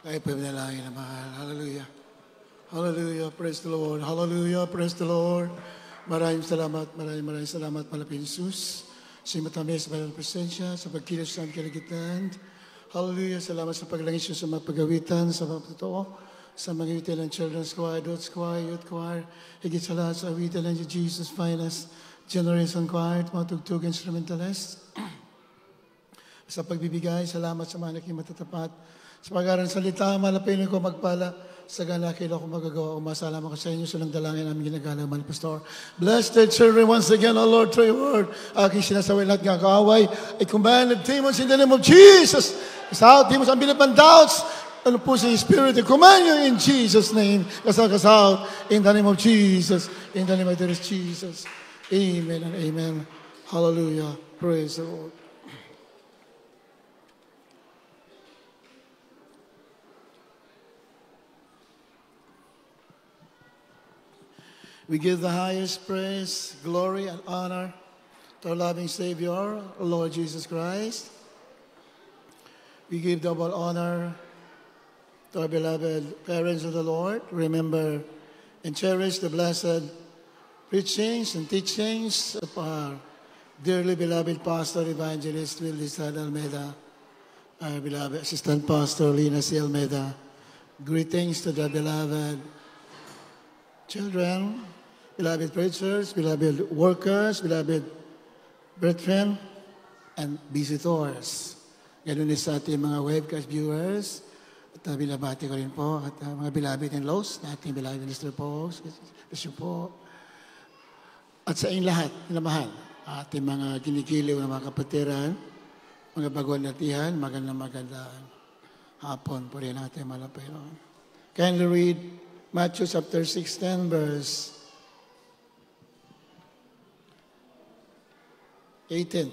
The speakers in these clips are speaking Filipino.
Tayo po manalangin na mahal. Hallelujah. Hallelujah. Praise the Lord. Hallelujah. Praise the Lord. Maraming salamat. Maraming salamat, Malapit Jesus. Sa matamis sa banal na presensya, sa pagkilos sa aming kaligitan. Hallelujah. Salamat sa paglangis sa mga pagawitan, sa mga totoo, sa mga awitan ng Children's Choir, Adults Choir, Youth Choir, higit sa lahat sa awitan ng Jesus Finest, Generation Choir, mga tugtog instrumentalist. Sa pagbibigay, salamat sa mga naking matatapat. Sa pag-aaral salita, malapinin ko magpala sa ganakil ako magagawa. Umasalamat ko sa inyo sa dalangin namin ginagalang man, Pastor. Bless the children once again, O Lord, through your word. Aking sinasaway lahat ng kaaway. I command the demons in the name of Jesus. Kasal, demons, ang bilip ng doubts. Ano po sa Spirit, I command you in Jesus' name. Kasal, in the name of Jesus. In the name of Jesus. Amen and amen. Hallelujah. Praise the Lord. We give the highest praise, glory, and honor to our loving Savior, our Lord Jesus Christ. We give double honor to our beloved parents of the Lord. Remember and cherish the blessed preachings and teachings of our dearly beloved Pastor Evangelist Willie Sad Almeida, our beloved Assistant Pastor Lina C. Almeida. Greetings to the beloved children, beloved preachers, beloved workers, beloved brethren, and visitors. Ganun din sa ating mga webcast viewers. At binabati ko rin po at mga beloved and lost, ating beloved minister po, po. At sa inyong lahat, inamahal, ating mga kinikiliw na mga kapatiran, mga baguhan natihan, magandang hapon po rin natin malapiron. Kindly read Matthew chapter 16, verse 18.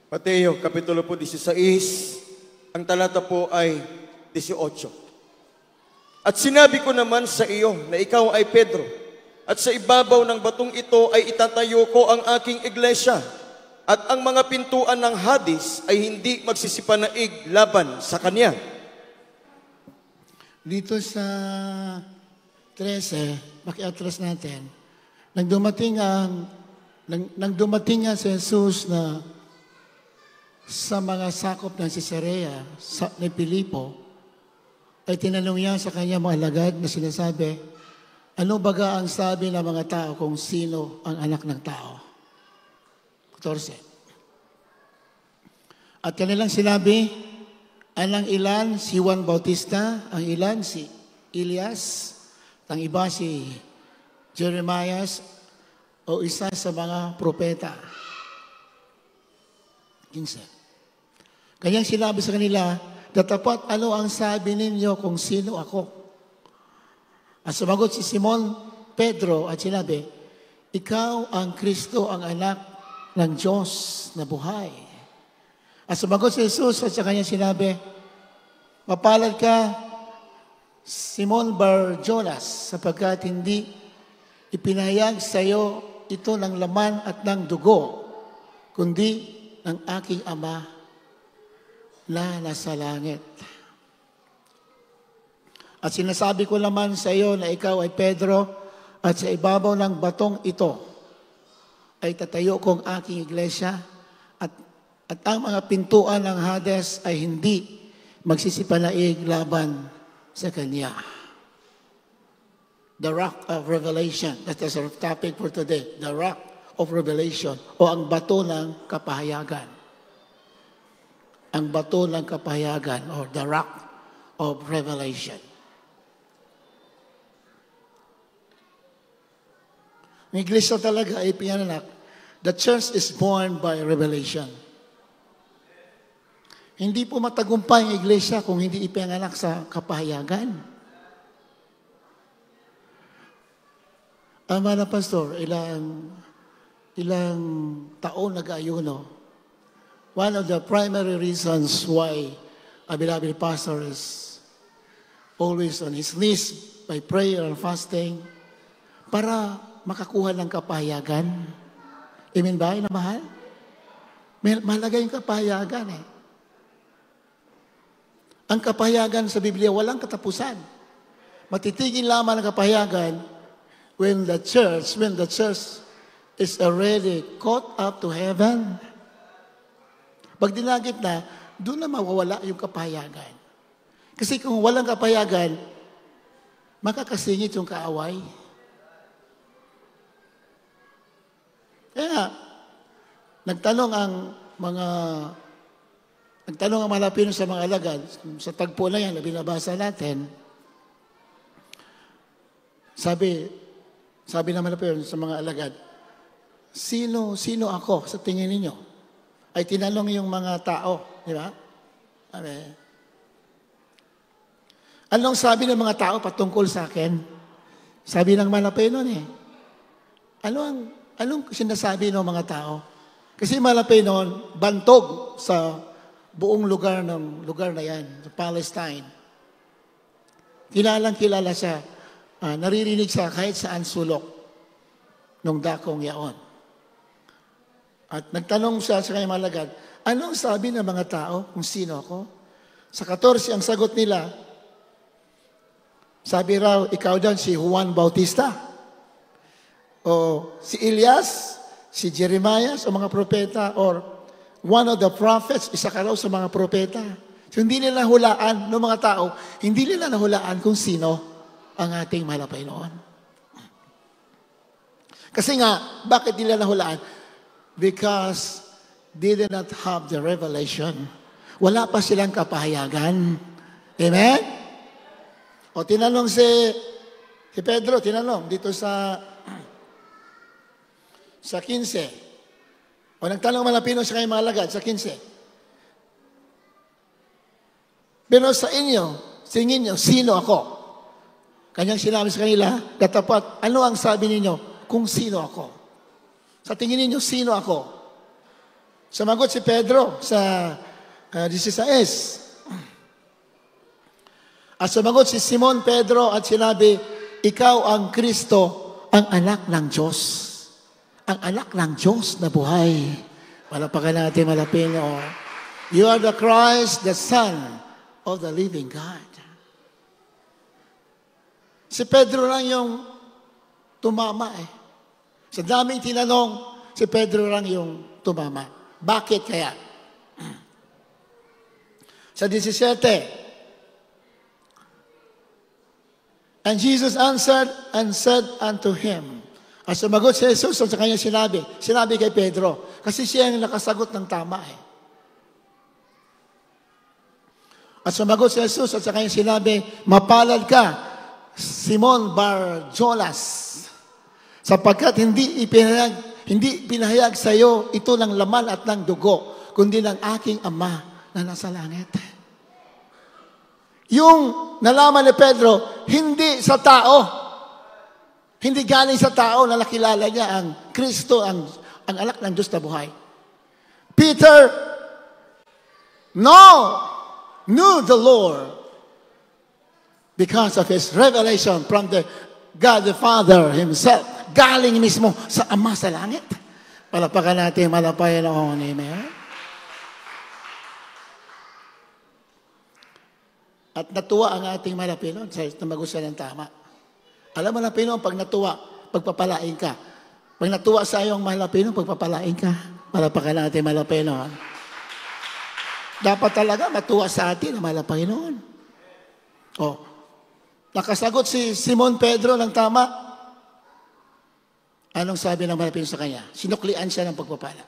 Mateo, Kapitulo po 16, ang talata po ay 18. At sinabi ko naman sa iyo na ikaw ay Pedro, at sa ibabaw ng batong ito ay itatayo ko ang aking iglesia, at ang mga pintuan ng Hades ay hindi magsisipanaig laban sa kanya. Dito sa 13, pakiatras natin, nang dumating nga si Jesus na sa mga sakop ng Cesarea ni Filipo, ay tinanong niya sa kanya mga alagad na sinasabi, ano baga ang sabi ng mga tao kung sino ang anak ng tao? 14. At kanilang sinabi, ang ilan si Juan Bautista, ang ilan si Elias, ang iba si Jeremiah o isa sa mga propeta. 15. Kanyang sinabi sa kanila, datapat ano ang sabi ninyo kung sino ako? At sumagot si Simon Pedro at sinabi, ikaw ang Kristo, ang anak ng Diyos na buhay. At sumagot si Jesus at sa kanya sinabi, mapalad ka, Simon Bar-Jonas, sapagkat hindi ipinahayag sa iyo ito ng laman at ng dugo, kundi ng aking Ama na nasa langit. At sinasabi ko naman sa iyo na ikaw ay Pedro, at sa ibabaw ng batong ito ay tatayo kong aking iglesia, at ang mga pintuan ng Hades ay hindi magsisipanaig laban sa kanya. The Rock of Revelation. That is our topic for today. The Rock of Revelation o ang bato ng kapahayagan. Ang bato ng kapahayagan or the Rock of Revelation. Ang iglesia talaga ay pinanganak. The church is born by revelation. Hindi po matagumpay ang iglesia kung hindi ipinanganak sa kapahayagan. Ama na Pastor, ilang taon nag-ayuno. One of the primary reasons why a beloved pastor is always on his knees by prayer and fasting para makakuha ng kapahayagan. Amen ba? Na mahal? Mahalaga yung kapahayagan eh. Ang kapahayagan sa Biblia, walang katapusan. Matitigil lamang ang kapahayagan when the church is already caught up to heaven. Pag dinagit na, doon na mawawala yung kapahayagan. Kasi kung walang kapahayagan, makakasingit yung kaaway. Kaya, nagtanong ang mga Pilipino sa mga alagad, sa tagpo na yan na binabasa natin, sabi naman Pilipino sa mga alagad, sino ako sa tingin ninyo? Ay tinanong yung mga tao, di ba? Anong sabi ng mga tao patungkol sa akin? Sabi ng Pilipino anong sinasabi ng mga tao? Kasi Pilipino, bantog sa buong lugar na yan, sa Palestine. Kilala siya, naririnig siya kahit saan sulok nung dakong yaon. At nagtanong siya sa kanyang malagad, anong sabi ng mga tao kung sino ako? Sa 14, ang sagot nila, sabi raw, ikaw dyan si Juan Bautista. O si Elias, si Jeremiah, o mga propeta, or one of the prophets, isa ka raw sa mga propeta. So, hindi nila hulaan ng mga tao, hindi nila nahulaan kung sino ang ating malapay noon. Kasi nga, bakit nila nahulaan? Because they did not have the revelation. Wala pa silang kapahayagan. Amen? O tinanong si Pedro, dito sa 15. O nagtanong Pilipino sa kanyang mga alagad sa 15. Pero sa tingin nyo, sino ako? Kanyang sinabi sa kanila, katapat, ano ang sabi ninyo kung sino ako? Sa tingin ninyo, sino ako? Sumagot si Pedro sa 16. At sumagot si Simon Pedro at sinabi, ikaw ang Kristo, ang anak ng Diyos. Ang anak ng Diyos na buhay. Palapakan natin Pilipino. You are the Christ, the Son of the living God. Si Pedro lang yung tumama Sa daming tinanong, si Pedro lang yung tumama. Bakit kaya? Sa 17, and Jesus answered and said unto him, at sumagot si Jesus sa kanya sinabi kay Pedro, kasi siya yung nakasagot ng tama At sumagot si Jesus at sa kanya sinabi, mapalad ka, Simon Bar-Jonas, sapagkat hindi pinahayag sa iyo ito ng laman at ng dugo, kundi ng aking Ama na nasa langit. Yung nalaman ni Pedro, hindi sa tao. Hindi galing sa tao na nakilala niya ang Kristo, ang anak ng Diyos na buhay. Peter knew the Lord because of his revelation from the God the Father Himself. Galing mismo sa Ama sa langit. Palapakan natin malapay noon. Amen? At natuwa ang ating Malapino sa tumagot siya ng tama. Alam mo Malapino, pag natuwa, pagpapalain ka. Pag natuwa sa iyong Malapino, pagpapalain ka. Palapakan natin Malapino. Dapat talaga matuwa sa atin ang Malapino. Nakasagot si Simon Pedro ng tama. Anong sabi ng Malapino sa kanya? Sinuklian siya ng pagpapala.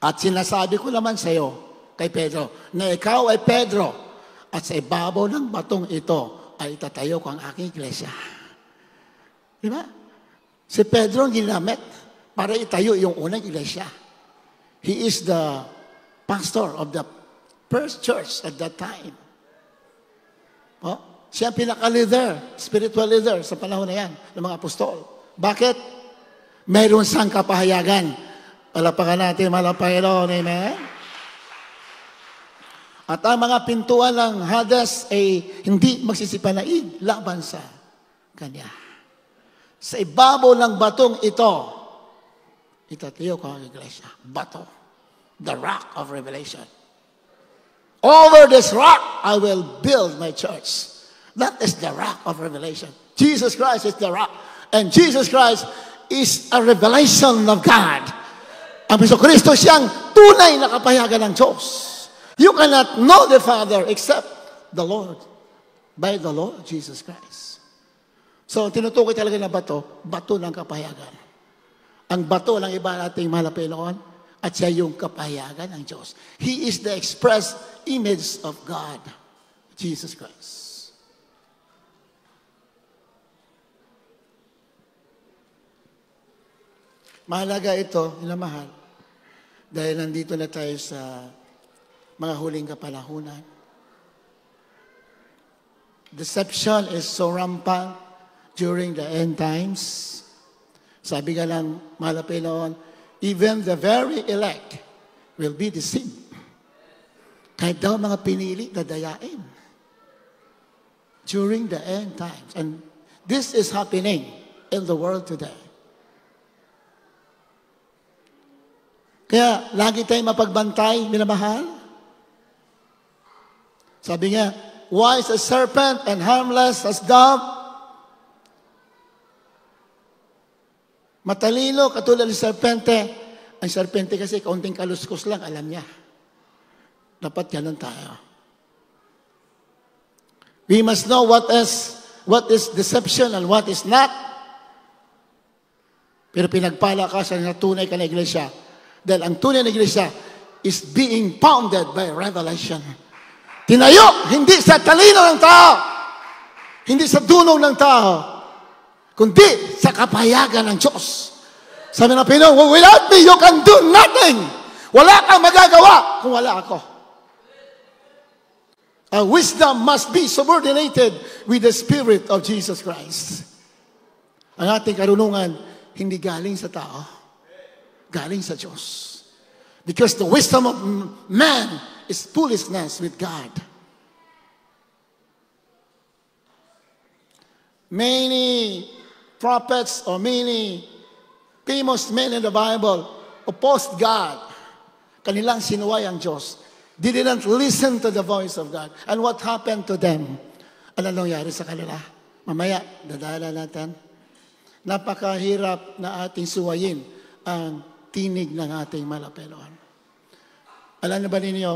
At sinasabi ko naman sa iyo, kay Pedro, na ikaw ay Pedro, at sa ibabaw ng batong ito ay itatayo ko ang aking iglesia. Di ba? Si Pedro ang ginamit para itayo yung unang iglesia. He is the pastor of the first church at that time. Siya ang pinaka-leader, spiritual leader sa panahon na yan, ng mga apostol. Bakit? Mayroon siyang kapahayagan. Palapakan natin, Panginoon. Amen? At ang mga pintuan ng Hades ay hindi magsisipanaig laban sa kanya. Sa ibabaw ng batong ito, itatayo ko ang iglesia. Bato. The rock of revelation. Over this rock, I will build my church. That is the rock of revelation. Jesus Christ is the rock. And Jesus Christ is a revelation of God. Ang Kristo siyang tunay na kapayagan ng Diyos. You cannot know the Father except the Lord. By the Lord Jesus Christ. So, tinutukoy talaga na bato ng kapayagan. Ang bato ng iba nating mahal na Panginoon, at siya yung kapayagan ng Diyos. He is the express image of God, Jesus Christ. Mahalaga ito, minamahal, dahil nandito na tayo sa mga huling kapanahunan. Deception is so rampant during the end times. Sabi nga lang, mahal na Panginoon, even the very elect will be deceived. Kahit daw mga pinili, dadayain. During the end times. And this is happening in the world today. Kaya, lagi tayong mapagbantay, minamahal. Sabi nga, wise as serpent and harmless as dove. Matalino, katulad ng serpente. Ang serpente kasi, kaunting kaluskos lang, alam niya. Dapat ganun tayo. We must know what is deception and what is not. Pero pinagpala ka sa tunay ka na iglesia. Dahil ang tunay na iglesia is being founded by revelation. Tinayo, hindi sa talino ng tao, hindi sa dunong ng tao, kundi sa kapayagan ng Diyos. Sabi ng Panginoon, without me, you can do nothing. Wala kang magagawa kung wala ako. Our wisdom must be subordinated with the Spirit of Jesus Christ. Ang ating karunungan, hindi galing sa tao, galing sa Diyos. Because the wisdom of man is foolishness with God. Many prophets or many famous men in the Bible opposed God. Kanilang sinuway ang Diyos. They didn't listen to the voice of God. And what happened to them? Ano nangyari sa kanila? Mamaya, dadala natin. Napakahirap na ating suwayin ang tinig ng ating malapelon. Alam na ba ninyo?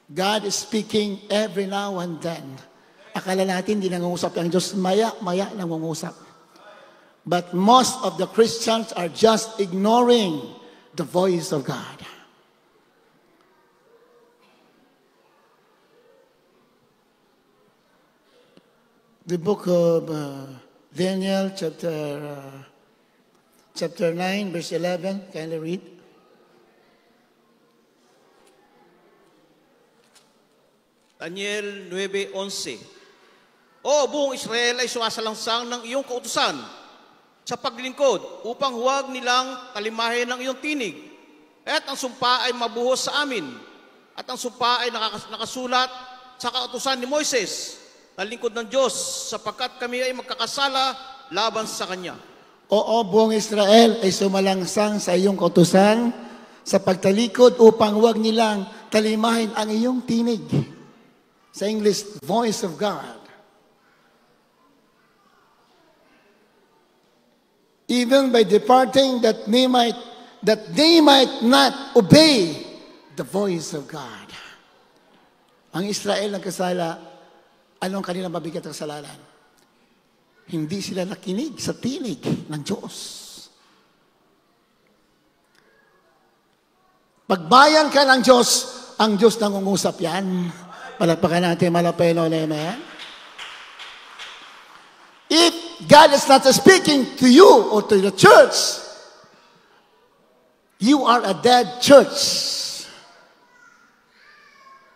God is speaking every now and then. Akala natin hindi nangungusap ang Diyos. Maya nangungusap. But most of the Christians are just ignoring the voice of God. The book of Daniel, chapter 9, verse 11. Kindly read. Daniel 9:11. O buong Israel ay sumasalangsang ng iyong kautusan sa paglingkod upang huwag nilang talimahin ang iyong tinig. At ang sumpa ay mabuhos sa amin. At ang sumpa ay nakasulat sa kautusan ni Moises na lingkod ng Diyos sapagkat kami ay magkakasala laban sa Kanya. Oo, buong Israel ay sumalangsang sa iyong kautusan sa pagtalikod upang huwag nilang talimahin ang iyong tinig. Sa English, voice of God. Even by departing that they might not obey the voice of God. Ang Israel nagkasala, anong kanilang mabigat na kasalanan? Hindi sila nakinig sa tinig ng Diyos. Pagbayan ka ng Diyos, ang Diyos nangungusap yan. Palagpakan natin malapelo na amen. If God is not speaking to you or to the church, you are a dead church.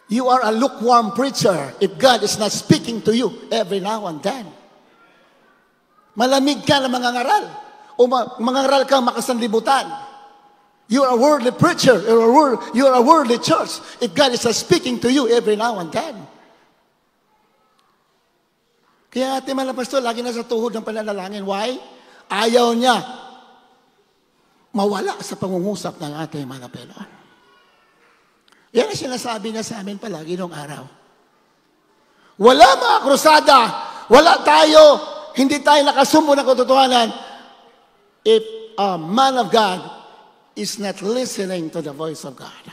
You are a lukewarm preacher if God is not speaking to you every now and then. Malamig ka na mangangaral o mangangaral kang makasanlibutan. You are a worldly preacher, you are a worldly church if God is not speaking to you every now and then. Kaya ating mga pastor, lagi na sa tuhod ng pananalangin. Why? Ayaw niya mawala sa pangungusap ng ating mga pelon. Yan ang sinasabi niya sa amin palagi noong araw. Wala mga krusada, wala tayo, hindi tayo nakasumbo ng katotohanan if a man of God is not listening to the voice of God.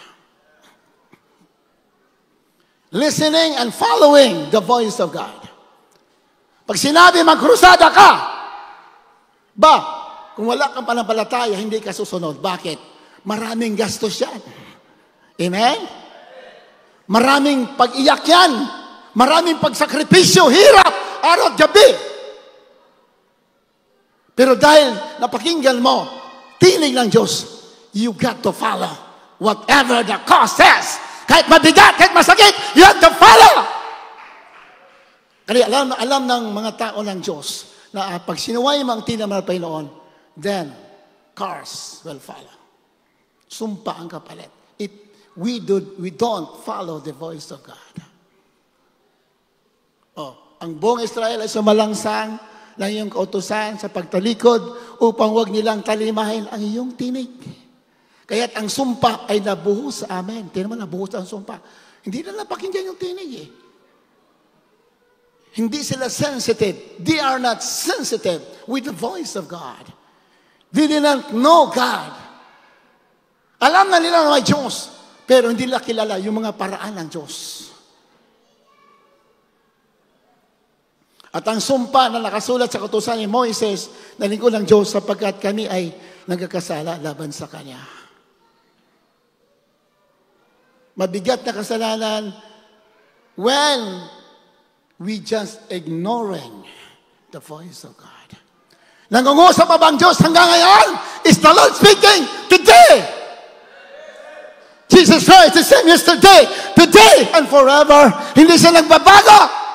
Listening and following the voice of God. Pag sinabi magkrusada ka, kung wala kang panampalataya, hindi ka susunod. Bakit? Maraming gastos yan. Amen? Maraming pag-iyak yan. Maraming pagsakripisyo, hirap, araw at gabi. Pero dahil napakinggan mo, tinig ng Diyos, you got to follow whatever the cost says. Kahit mabigat, kahit masakit, you have to follow. Kaya alam ng mga tao ng Diyos na pag sinuway mo ang tinamang Panginoon, then cars will follow. Sumpa ang kapalit. If we don't follow the voice of God. Ang buong Israel ay sumalangsang ng iyong kautusan sa pagtalikod upang huwag nilang talimahin ang iyong tinig. Kaya't ang sumpa ay nabuhos sa amin. Tingnan mo, nabuhos ang sumpa. Hindi na napakinggan yung tinig eh. Hindi sila sensitive. They are not sensitive with the voice of God. They did not know God. Alam na nila na may Diyos, pero hindi nila kilala yung mga paraan ng Diyos. At ang sumpa na nakasulat sa kautusan ni Moises na lingkod ng Diyos sapagkat kami ay nagkakasala laban sa Kanya. Mabigat na kasalanan when we just ignoring the voice of God. Nangungusap pa bang Diyos hanggang ngayon? Is the Lord speaking today? Jesus Christ is the same yesterday, today, and forever. Hindi siya nagbabago.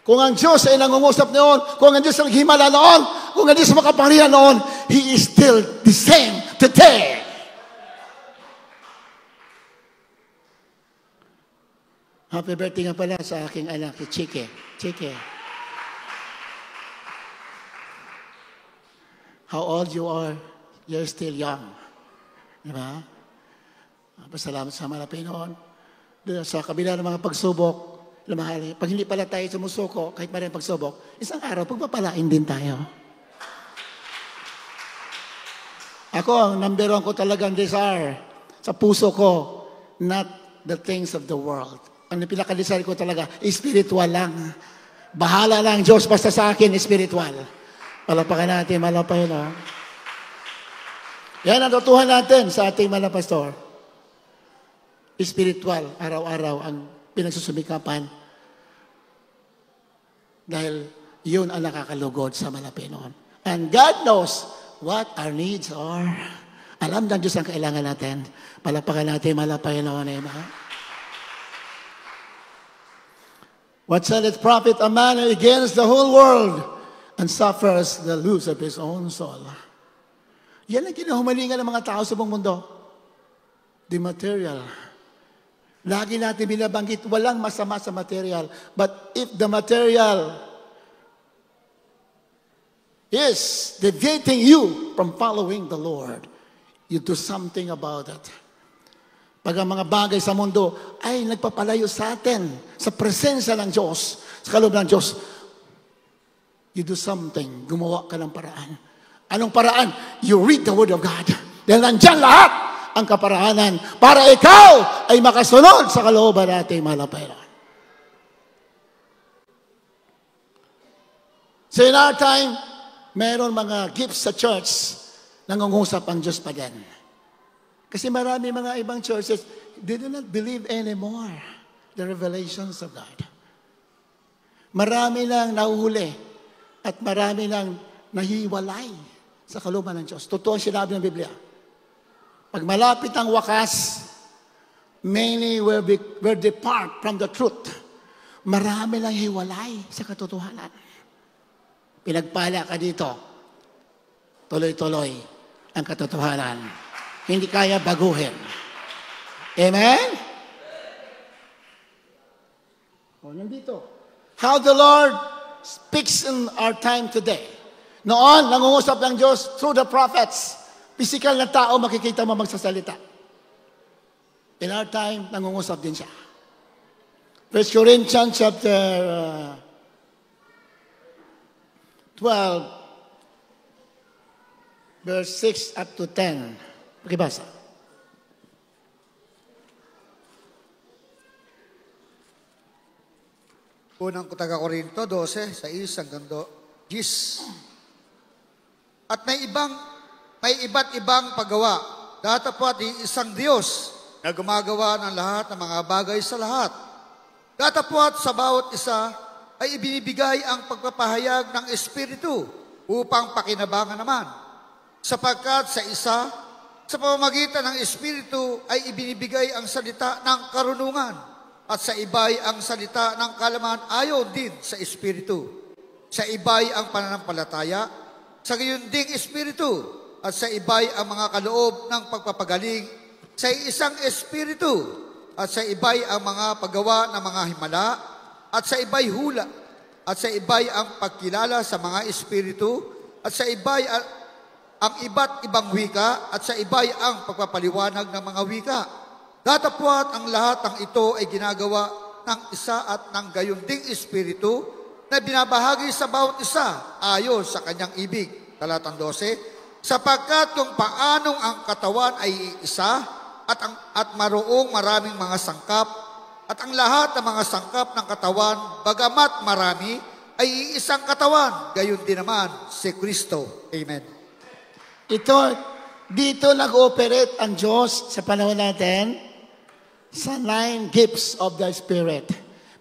Kung ang Diyos ay nangungusap noon, kung ang Diyos ay naghimala noon, kung ang Diyos ay makapangyarihan noon, He is still the same today. Happy birthday nga pala sa aking anak, si Chike. Chike. How old you are, you're still young. Diba? Pasalamat sa mga Panginoon. Sa kabila ng mga pagsubok, lumahali. Pag hindi pala tayo sumusuko, kahit maraming pagsubok, isang araw, pagpapalain din tayo. Ako, ang number one ko talagang desire sa puso ko, not the things of the world. Ang pinaka-desire ko talaga, spiritual lang. Bahala lang Diyos, basta sa akin, spiritual. Palapakan natin, malapahin. Yan ang tutuhan natin sa ating mga pastor. Spiritual, araw-araw ang pinagsusumikapan. Dahil yun ang nakakalugod sa malapit noon. And God knows what our needs are. Alam ng Diyos ang kailangan natin. Palapakan natin, malapit noon. What shall it profit a man against the whole world and suffers the loss of his own soul? Yan ang kinahumalingan ng mga tao sa buong mundo. The material. Lagi natin binabanggit, walang masama sa material. But if the material is deviating you from following the Lord, you do something about it. Pag ang mga bagay sa mundo ay nagpapalayo sa atin sa presensya ng Diyos, sa kaloob ng Diyos, you do something, gumawa ka ng paraan. Anong paraan? You read the Word of God. Dahil nandyan lahat ang kaparaanan para ikaw ay makasunod sa kalooban nating malapit. So in our time, meron mga gifts sa church, nangungusap ang Diyos pa din. Kasi marami mga ibang churches, they do not believe anymore the revelations of God. Marami nang nahuhuli at marami nang nahiwalay sa kalooban ng Diyos. Totoo ang sinabi ng Biblia. Pag malapit ang wakas, many will depart from the truth. Marami lang hiwalay sa katotohanan. Pinagpala ka dito, tuloy-tuloy ang katotohanan. Hindi kaya baguhin. Amen? Nandito. How the Lord speaks in our time today. Noon, nangungusap ng Diyos through the prophets. physical na tao makikita mo magsasalita. In our time, nangungusap din siya. 1 Corinthians chapter 12, verse 6 up to 10. Pakibasa. Unang taga-Korinto 12, 6 hanggang 10. At may iba't ibang paggawa. Datapwat isang Diyos na gumagawa ng lahat ng mga bagay sa lahat. Datapwat sa bawat isa ay ibinibigay ang pagpapahayag ng Espiritu upang pakinabangan naman. Sapagkat sa isa, sa pamamagitan ng Espiritu ay ibinibigay ang salita ng karunungan. At sa iba'y ang salita ng kalaman ayon din sa Espiritu. Sa iba'y ang pananampalataya, sa gayon ding Espiritu. At sa iba'y ang mga kaloob ng pagpapagaling, sa isang Espiritu. At sa iba'y ang mga paggawa ng mga himala, at sa iba'y hula. At sa iba'y ang pagkilala sa mga Espiritu, at sa iba'y ang iba't ibang wika, at sa iba'y ang pagpapaliwanag ng mga wika. Datapwat ang lahat ng ito ay ginagawa ng isa at ng gayon ding Espiritu na binabahagi sa bawat isa ayon sa kanyang ibig. Talatang 12, sapagkat kung paanong ang katawan ay isa at maroong maraming mga sangkap at ang lahat ng mga sangkap ng katawan, bagamat marami, ay isang katawan, gayon din naman si Kristo. Amen. Dito nag-ooperate ang Diyos sa panahon natin sa 9 gifts of the Spirit.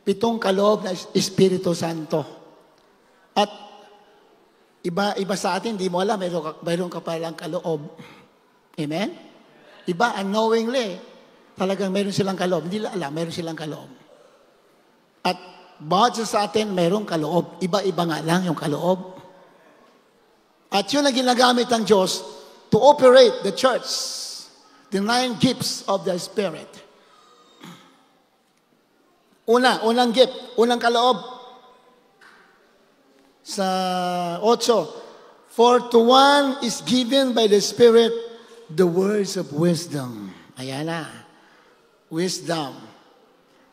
7 kaloob na Espiritu Santo. At iba sa atin, di mo alam, mayroon ka palang kaloob. Amen? Iba, unknowingly, talagang mayroon silang kaloob. Hindi lang alam, mayroon silang kaloob. At bawat sa atin, mayroong kaloob. Iba-iba nga lang yung kaloob. At yun ang ginagamit ng Diyos to operate the church. The 9 gifts of the Spirit. Unang gift, unang kaloob. Sa 8, for to one is given by the Spirit the words of wisdom. Ayan na. Wisdom.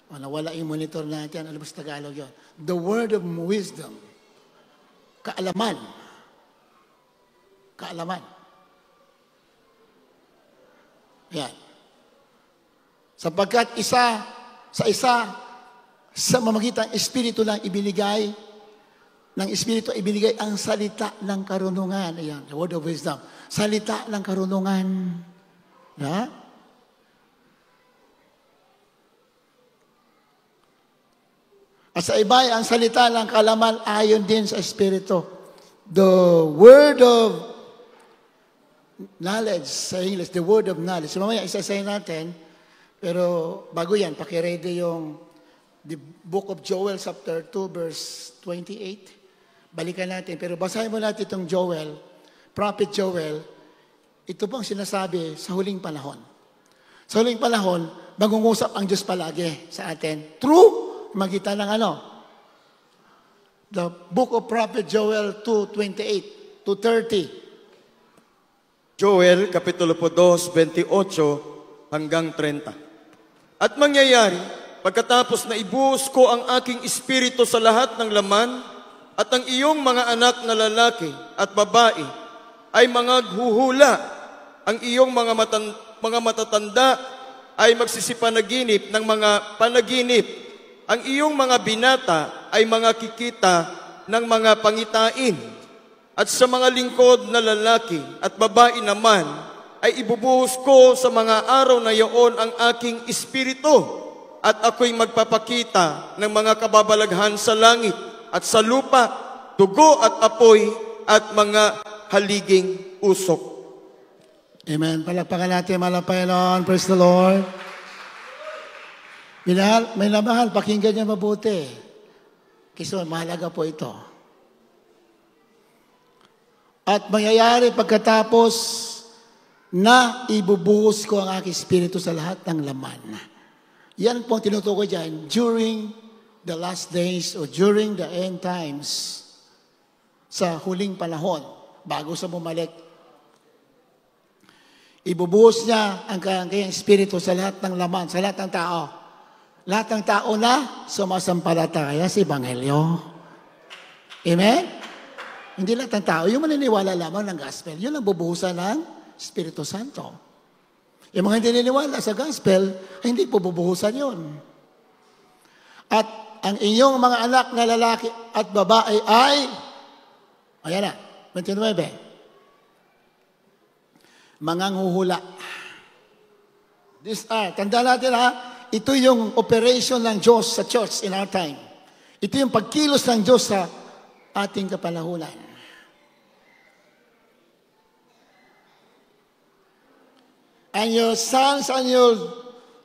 Nawala yung monitor natin. Ano ba sa Tagalog yun? The word of wisdom. Kaalaman. Kaalaman. Ayan. Sapagkat sa mamagitan ng Espiritu lang ibinigay, ng Espiritu ibinigay ang salita ng karunungan. Ayan, the word of wisdom. Salita ng karunungan. Ha? At sa iba, ang salita ng kalaman ayon din sa Espiritu. The word of knowledge, sa English, the word of knowledge. So mamaya isasayin natin, pero bago yan, pakiready yung the book of Joel, chapter 2, verse 28. Balikan natin. Pero basahin mo natin itong Joel, Prophet Joel. Ito pong sinasabi sa huling panahon. Sa huling panahon, mag-ungusap ang Diyos palagi sa atin. True, magitan ng ano? The book of Prophet Joel 2:28 to 30. Joel, Kapitulo 2, 28 hanggang 30. At mangyayari, pagkatapos na ibuhos ko ang aking espiritu sa lahat ng laman, at ang iyong mga anak na lalaki at babae ay mga huhula, ang iyong mga matatanda ay magsisipanaginip ng mga panaginip, ang iyong mga binata ay mga kikita ng mga pangitain, at sa mga lingkod na lalaki at babae naman ay ibubuhos ko sa mga araw na iyon ang aking espiritu. At ako'y magpapakita ng mga kababalaghan sa langit at sa lupa, dugo at apoy at mga haliging usok. Amen. Palakpakan natin, Panginoon. Praise the Lord. May namahal, pakinggan niya mabuti. Kasi mahalaga po ito. At mangyayari pagkatapos na ibubuhos ko ang aking espiritu sa lahat ng laman. Yan po ang tinutukoy dyan, during the last days or during the end times, sa huling panahon, bago sa bumalik ibubuhos niya ang kanyang espiritu sa lahat ng laman, sa lahat ng tao. Lahat ng tao na sumasampalataya sa Ebanghelyo. Amen? Hindi lahat ng tao. Yung maniniwala lamang ng gospel, yun ang bubuhusan ng Espiritu Santo. Yung mga hindi naniniwala sa gospel, ay hindi po bubuhusan yun. At ang inyong mga anak na lalaki at babae ay, ayan na, 29, manganghuhula. Tanda natin ha, ito yung operation ng Diyos sa church in our time. Ito yung pagkilos ng Diyos sa ating kapanahunan. And your sons and your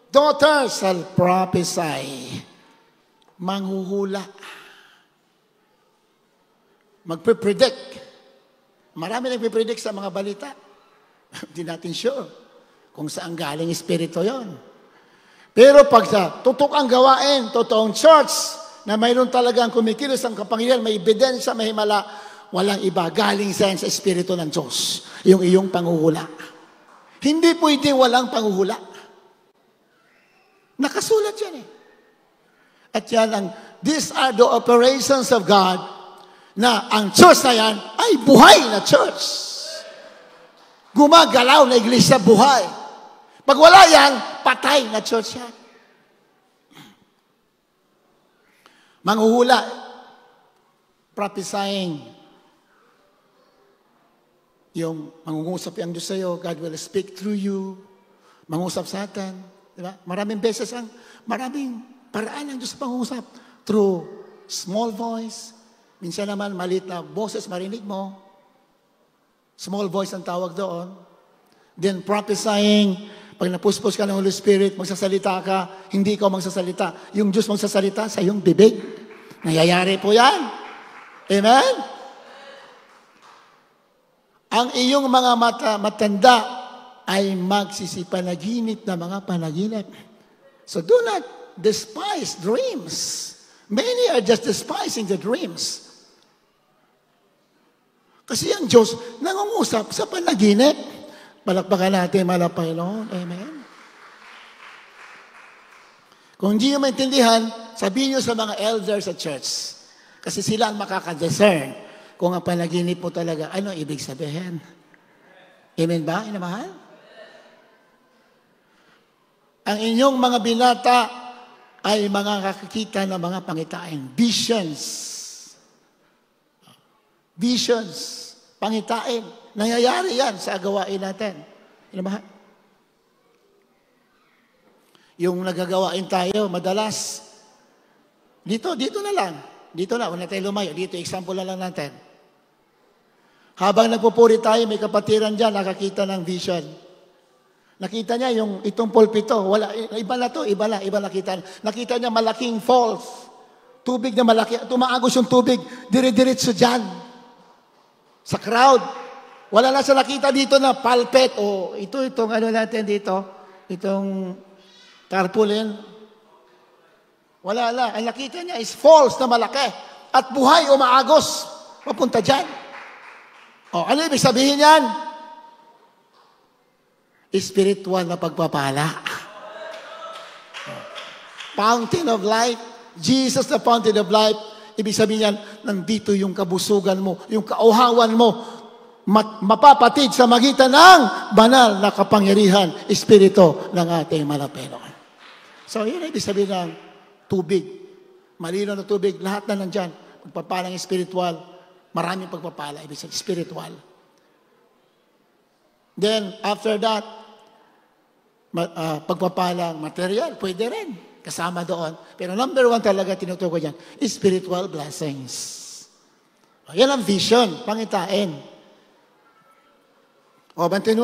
daughters shall prophesy. Manghuhula. Magpe-predict. Marami nagpe-predict sa mga balita. Hindi natin sure kung saan galing espiritu yon. Pero pag sa tutok ang gawain, totoong church, na mayroon talagang kumikilos ang kapangyarihan, may ebidensya, may himala, walang iba, galing sa espiritu ng Diyos. Yung iyong panghuhula. Hindi pwedeng walang panghuhula. Nakasulat yan eh. At yan ang, these are the operations of God na ang church na yan ay buhay na church. Gumagalaw na iglesia, buhay. Pag wala yan, patay na church yan. Manghuhula, prophesying, yung mangungusap ang Diyos sa'yo, God will speak through you, mangusap sa atin, di ba? Maraming beses maraming paraan ang Diyos pangusap through small voice, minsan naman maliit na boses marinig mo, small voice ang tawag doon, then prophesying, pag napuspos ka ng Holy Spirit, magsasalita ka, hindi ikaw magsasalita, yung Diyos magsasalita sa iyong bibig, nangyayari po yan, amen? Ang iyong mga matanda ay magsisipanaginip na mga panaginip. So do not despise dreams. Many are just despising the dreams. Kasi ang Diyos nangungusap sa panaginip. Palakpakan natin, mahal na Panginoon. Amen. Kung hindi nyo maintindihan, sabihin nyo sa mga elders sa church. Kasi sila ang makakadiscern kung ang panaginip mo talaga, ano ibig sabihin? Amen ba, inamahal? Ang inyong mga binata ay mga kakakita ng mga pangitain. Visions. Visions. Pangitain. Nangyayari yan sa gawain natin. Inamahal? Yung nagagawain tayo, madalas, dito na lang. Dito na, wala tayo lumayo. Dito, example na lang natin. Habang nagpupuri tayo, may kapatiran dyan, nakakita ng vision. Nakita niya itong pulpito. Iba na to, iba nakita. Nakita niya malaking falls. Tubig na malaki. Tumaagos yung tubig. Dire-diretso dyan. Sa crowd. Wala na sa nakita dito na pulpit. O itong ano natin dito. Itong tarpaulin. Wala na. Ang nakita niya is falls na malaki. At buhay umaagos. Papunta dyan. O, ano ibig sabihin yan? Spiritual na pagpapala. Fountain of life. Jesus the fountain of life. Ibig sabihin yan, nandito yung kabusugan mo, yung kauhawan mo, mapapatid sa magitan ng banal na kapangyarihan, espiritu ng ating malapelo. So, yun ibig sabihin ng tubig. Malino na tubig, lahat na nandyan. Pagpapalang spiritual, maraming pagpapala, ibig sabihin, spiritual. Then, after that, pagpapalang material, pwede rin. Kasama doon. Pero number one talaga, tinutukoy dyan, spiritual blessings. Yan ang vision, pangitain. O, 29.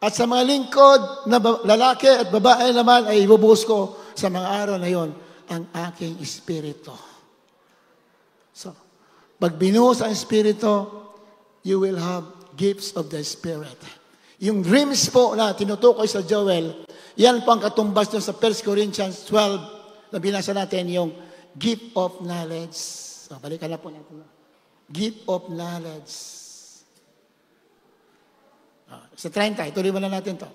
At sa mga lingkod na lalaki at babae naman ay ibubuhos ko sa mga araw na yon ang aking espiritu. So, pag binuhos ang espiritu, you will have gifts of the Spirit. Yung dreams po na tinutukoy sa Joel, yan po ang katumbas doon sa 1 Corinthians 12 na binasa natin yung gift of knowledge. So, balikan na po natin. Gift of knowledge. Sa 30, ituloy mo na natin to.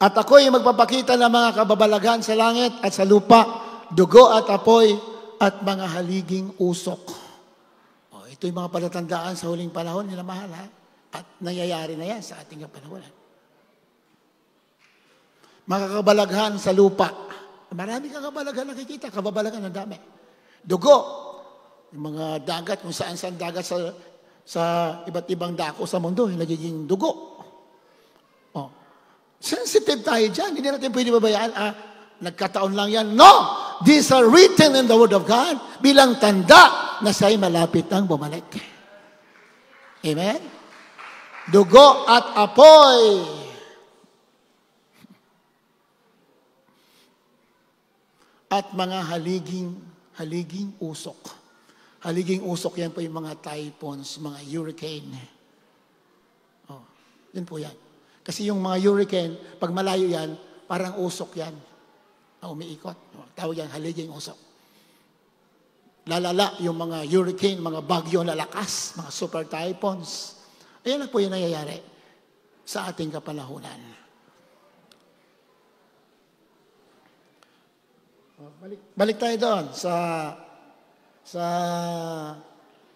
At ako'y magpapakita ng mga kababalaghan sa langit at sa lupa, dugo at apoy at mga haliging usok. Ito yung mga palatandaan sa huling panahon, nila mahal, ha? At nangyayari na yan sa ating kapanahonan. Mga kababalaghan sa lupa. Marami kang kababalaghan nakikita, kababalaghan ang dami. Dugo, yung mga dagat, kung saan-saan dagat sa iba't ibang dako sa mundo, yung nagiging dugo. Sensitive tayo dyan. Hindi natin pwede babayaan. Nagkataon lang yan. No! These are written in the Word of God bilang tanda na siya'y malapit ang bumalik. Amen? Dugo at apoy. At mga haliging usok. Haliging usok, yan po yung mga typhoons, mga hurricane. Yun po yan. Kasi yung mga hurricane, pag malayo yan, parang usok yan. Umiikot. Tawag yan, haliging usok. Lalala yung mga hurricane, mga bagyo na lakas, mga super typhoons. Ayan na po yung nangyayari sa ating kapanahunan. Balik tayo doon sa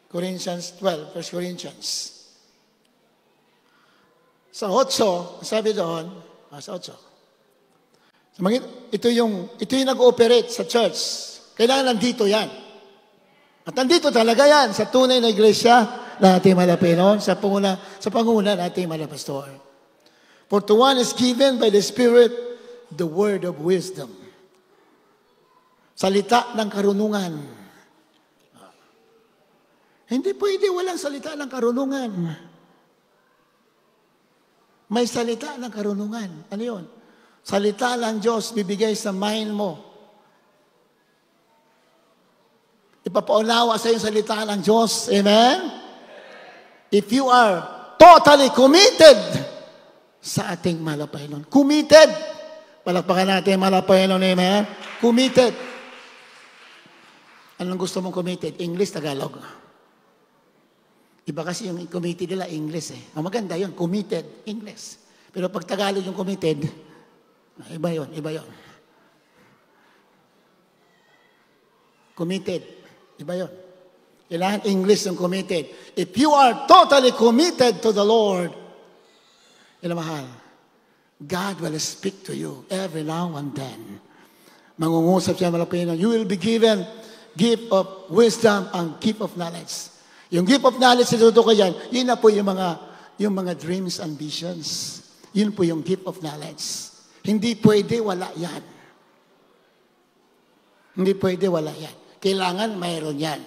Corinthians 12, 1 Corinthians. Sa 8, sabi doon, sa 8. Ito yung nag-ooperate sa church. Kailangan nandito yan. At nandito talaga yan sa tunay na iglesia na ating malapino, sa panguna na ating malapastor. For to one is given by the Spirit the word of wisdom. Salita ng karunungan. Hindi pwede walang salita ng karunungan. May salita ng karunungan. Ano yun? Salita ng Diyos bibigay sa mind mo. Ipapaunawa sa yung salita ng Diyos. Amen? If you are totally committed sa ating malapaynon. Committed. Palakpakan natin malapaynon. Amen? Committed. Anong gusto mong committed? English, Tagalog. Iba kasi yung committed nila, English eh. Maganda yun, committed, English. Pero pag Tagalog yung committed, iba yun. Committed, iba yun. Kailangan English yung committed. If you are totally committed to the Lord, mahal, God will speak to you every now and then. Mangungusap siya malapino. You will be given gift of wisdom and gift of knowledge. Yung gift of knowledge na tutukoy yan, yun na po yung mga dreams and visions. Yun po yung gift of knowledge. Hindi pwede wala yan. Hindi pwede wala yan. Kailangan mayroon yan.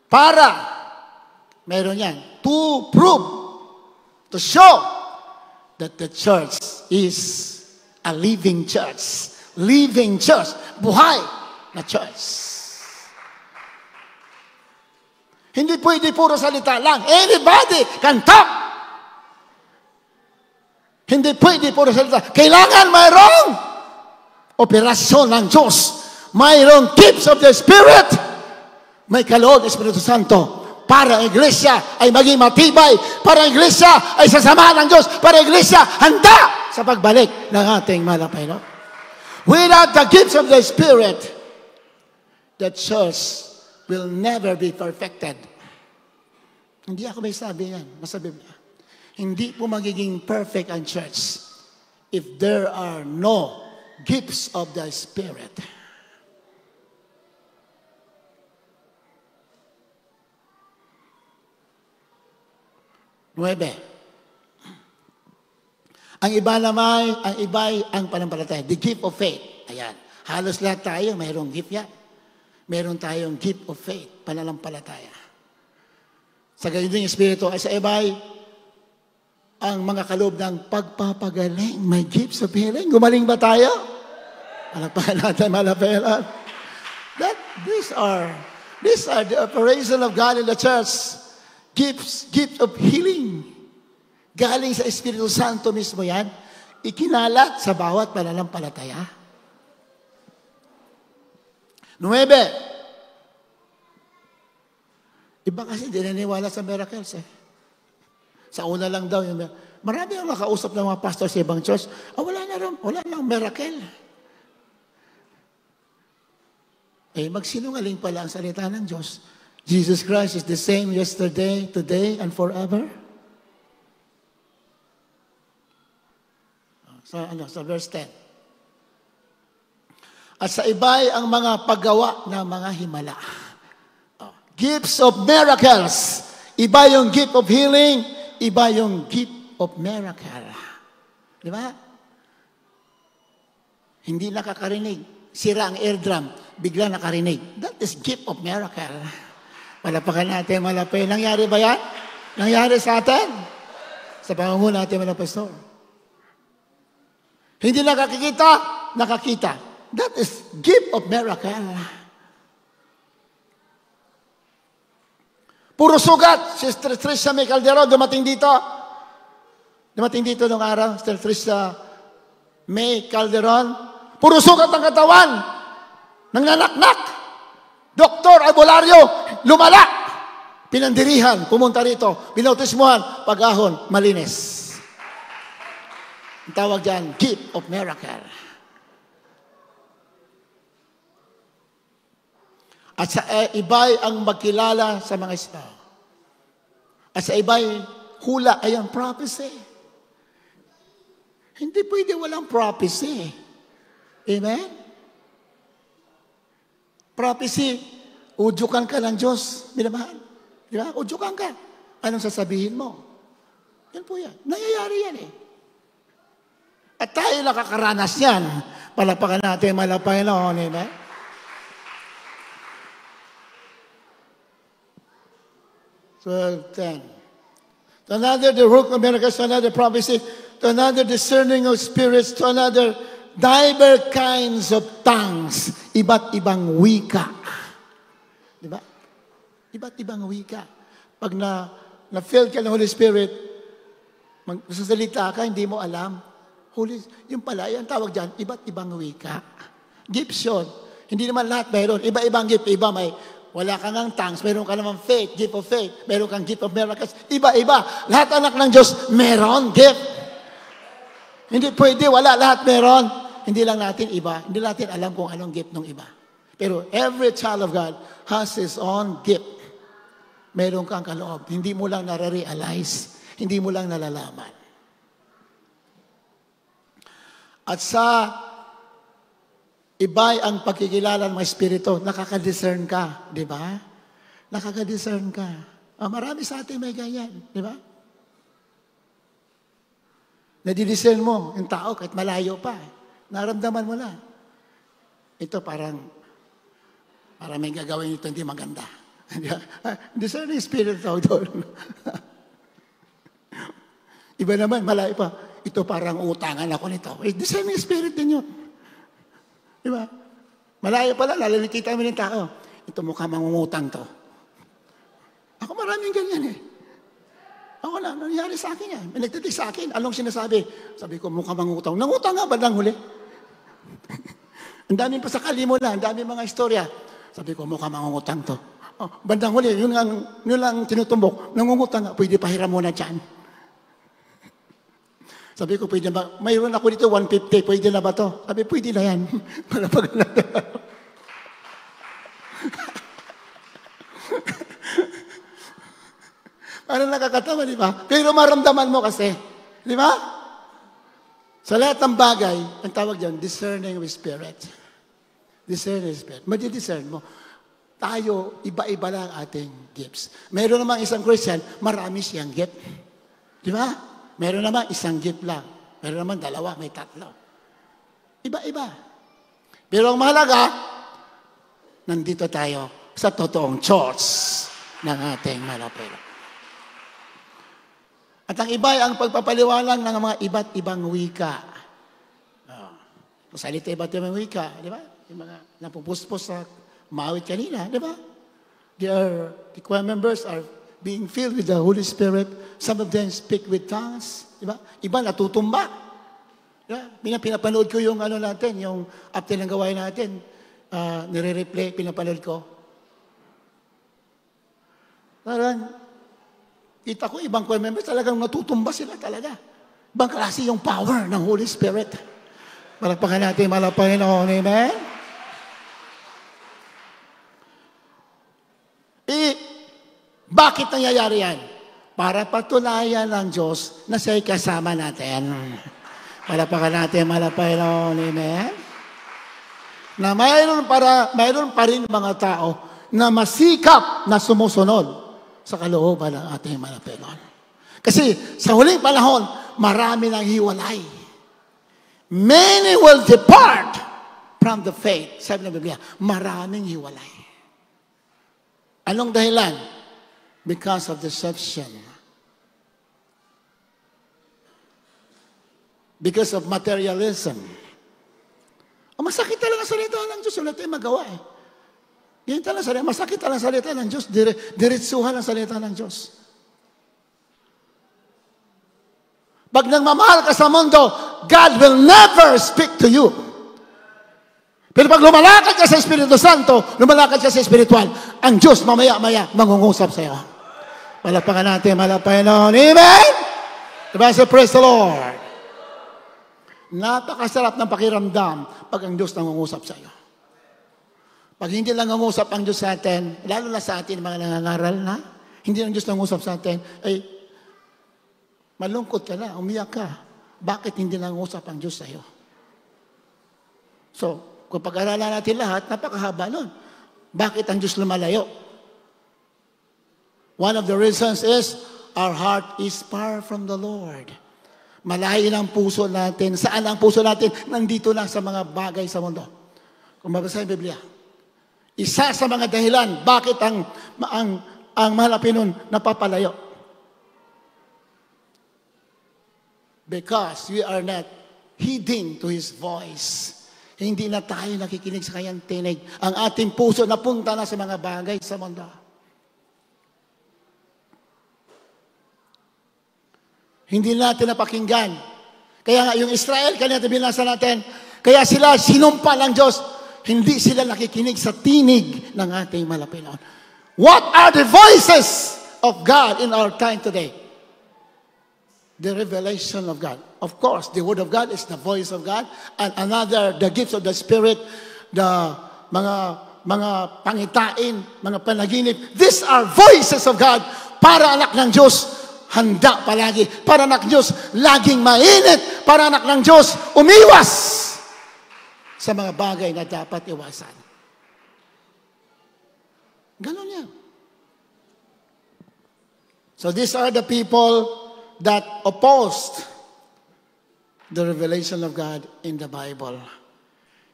Para mayroon yan. To prove, to show that the church is a living church. Living church. Buhay na church. Hindi pwede puro salita lang. Anybody can talk. Hindi pwede puro salita. Kailangan mayroong operasyon ng Diyos. Mayroong gifts of the Spirit. May kaloob ng Espiritu Santo. Para ang iglesia ay maging matibay. Para ang iglesia ay sasamahan ng Diyos. Para ang iglesia handa sa pagbalik ng ating malapayno. Without the gifts of the Spirit, the church will never be perfected. Hindi ako may sabi yan. Nasa Biblia. Hindi po magiging perfect ang church if there are no gifts of the Spirit. Nuebe. Ang iba naman, ang panampalataya. The gift of faith. Ayan. Halos lahat tayo, mayroong gift yan. Meron tayong gift of faith, pananampalataya. Sa ganyan yung Espiritu, ay sa iba'y ang mga kaloob ng pagpapagaling. May gifts of healing. Gumaling ba tayo? Palakpakan natin, malapelan. These are the operation of God in the church. Gifts of healing. Galing sa Espiritu Santo mismo yan. Ikinalat sa bawat pananampalataya. 9. Iba kasi di naniniwala sa miracles eh. Sa una lang daw yung marami ang makausap ng mga pastor sa ibang church. Wala lang miracle. Magsinungaling pala ang salita ng Diyos. Jesus Christ is the same yesterday, today, and forever. Sa verse 10. At sa iba'y ang mga paggawa ng mga himala. Gifts of miracles. Iba yung gift of healing, iba yung gift of miracle. Di ba? Hindi nakakarinig. Sira ang eardrum, bigla nakarinig. That is gift of miracle. Malapakan natin, malapay. Nangyari ba yan? Nangyari sa atin? Sa pangunguna natin, malapastor. Hindi nakakikita, nakakita. That is gift of miracle. Puro sugat. Sister Trisha May Calderon, dumating dito. Dumating dito nung araw. Sister Trisha May Calderon. Puro sugat ng katawan. Nangnanaknak. Dr. Albolario, lumala. Pinandirihan, pumunta rito. Binautismuhan, pag-ahon, malinis. Ang tawag dyan, gift of miracle. At sa iba'y ang magkilala sa mga isla. At sa iba'y hula ay ang prophecy. Hindi pwede walang prophecy. Amen? Prophecy, udyukan ka ng Diyos, minamahal. Di ba? Udyukan ka. Anong sasabihin mo? Yan po yan. Nangyayari yan eh. At tayo nakakaranas yan. Palapakan natin, malapay noon. Amen? So, 10. To another, the work of miracles. To another, prophecy. To another, discerning of spirits. To another, diverse kinds of tongues. Iba't ibang wika. Di ba? Iba't ibang wika. Pag na-filled ka ng Holy Spirit, magsasalita ka, hindi mo alam. Yung pala, yung tawag dyan, iba't ibang wika. Gifts yun. Hindi naman lahat meron. Iba-ibang gift. Iba may wala ka ng tongues, meron ka naman faith, gift of faith, meron kang gift of miracles, iba-iba. Lahat anak ng Diyos, meron gift. Hindi pwede, wala, lahat meron. Hindi lang natin iba, hindi natin alam kung anong gift ng iba. Pero every child of God has his own gift. Meron kang kaloob. Hindi mo lang nare-realize, hindi mo lang nalalaman. At sa iba'y ang pagkikilala ng mga espiritu. Nakaka-discern ka, di ba? Nakaka-discern ka. Marami sa atin may ganyan, di ba? Nadidiscern mo yung tao kahit malayo pa. Naramdaman mo na. Ito parang may gagawin ito hindi maganda. Discerning spirit tawag doon. Iba naman, malayo pa. Ito parang utangan ako nito. Discerning spirit din yun. Di ba? Malayo pala, nakikita mo ng tao. Ito mukha mangungutang to. Ako maraming ganyan eh. Ako na, nangyari sa akin yan. May nagtitig sa akin. Anong sinasabi? Sabi ko, mukha mangungutang. Nangutang nga ba lang huli? Ang daming pasakali mo lang, ang daming mga istorya. Sabi ko, mukha mangungutang to. Bandang huli, yun lang tinutumbok. Nangungutang nga, pwede pahiram mo na dyan. Sabi ko, pwede ba? Mayroon ako dito, 150. Pwede na ba to? Sabi, pwede na yan. Para pag parang nakakatawa, di ba? Pero maramdaman mo kasi. Di ba? Sa lahat ng bagay, ang tawag dyan, discerning with spirit. Discerning with spirit. Madi-discern mo. Tayo, iba-iba lang ating gifts. Meron namang isang Christian, marami siyang gift. Di ba? Meron naman isang gift lang. Meron naman dalawa, may tatlo. Iba-iba. Pero ang mahalaga, nandito tayo sa totoong church ng ating malapit. At ang iba ay ang pagpapaliwanag ng mga iba't ibang wika. Salita iba't ibang wika, di ba? Yung mga napupuspos sa mawit kanina, di ba? The choir members are being filled with the Holy Spirit. Some of them speak with tongues. Diba? Iba natutumba. Diba? Pinapanood ko yung natin, yung after ng gawain natin. nire-replay, pinapanood ko. Parang, kita ko ibang choir members talagang natutumba sila talaga. Ibang klase yung power ng Holy Spirit. Malakpakan natin, Panginoon. Amen? Bakit nangyayari yan? Para patunayan ng Diyos na siya'y kasama natin. Malakpakan natin, Panginoon. Amen? Na mayroon pa rin mga tao na masikap na sumusunod sa kalooban ng ating mga Panginoon. Kasi sa huling panahon, marami nang hiwalay. Many will depart from the faith. Sabi ng Biblia, maraming hiwalay. Anong dahilan? Because of deception. Because of materialism. Masakit talaga ang salita ng Diyos. Wala tayong magawa eh. Yan talaga salita. Masakit talaga ang salita ng Diyos. Diretsuhan ang salita ng Diyos. Pag nagmamahal ka sa mundo, God will never speak to you. Pero pag lumalakad ka sa Espiritu Santo, lumalakad ka sa espiritual, ang Diyos mamaya-maya mangungusap sa iyo. Malapakan natin, Panginoon. Amen? Diba? So praise the Lord. Napakasarap ng pakiramdam pag ang Diyos nangungusap sa iyo. Pag hindi lang nangungusap ang Diyos sa atin, lalo na sa atin, mga nangangaral na, hindi ang Diyos nangungusap sa atin, ay malungkot ka na, umiyak ka. Bakit hindi nangungusap ang Diyos sa iyo? So, kung pag-aralan natin lahat, napakahaba nun. Bakit ang Diyos lumalayo? One of the reasons is, our heart is far from the Lord. Malayo ang puso natin. Saan ang puso natin? Nandito lang sa mga bagay sa mundo. Kung mabasa yung Biblia, isa sa mga dahilan, bakit ang mahalapinon napapalayo? Because we are not heeding to His voice. Hindi na tayo nakikinig sa kanyang tinig. Ang ating puso napunta na sa mga bagay sa mundo. Hindi natin napakinggan. Kaya nga, yung Israel, kanina binasa natin, kaya sila sinumpa ng Diyos, hindi sila nakikinig sa tinig ng ating Panginoon. What are the voices of God in our time today? The revelation of God. Of course, the Word of God is the voice of God. And another, the gifts of the Spirit, the mga pangitain, mga panaginip. These are voices of God para anak ng Diyos handa palagi. Para anak ng Diyos laging mainit. Para anak ng Diyos umiwas sa mga bagay na dapat iwasan. Ganon yan. So these are the people that opposed the revelation of God in the Bible.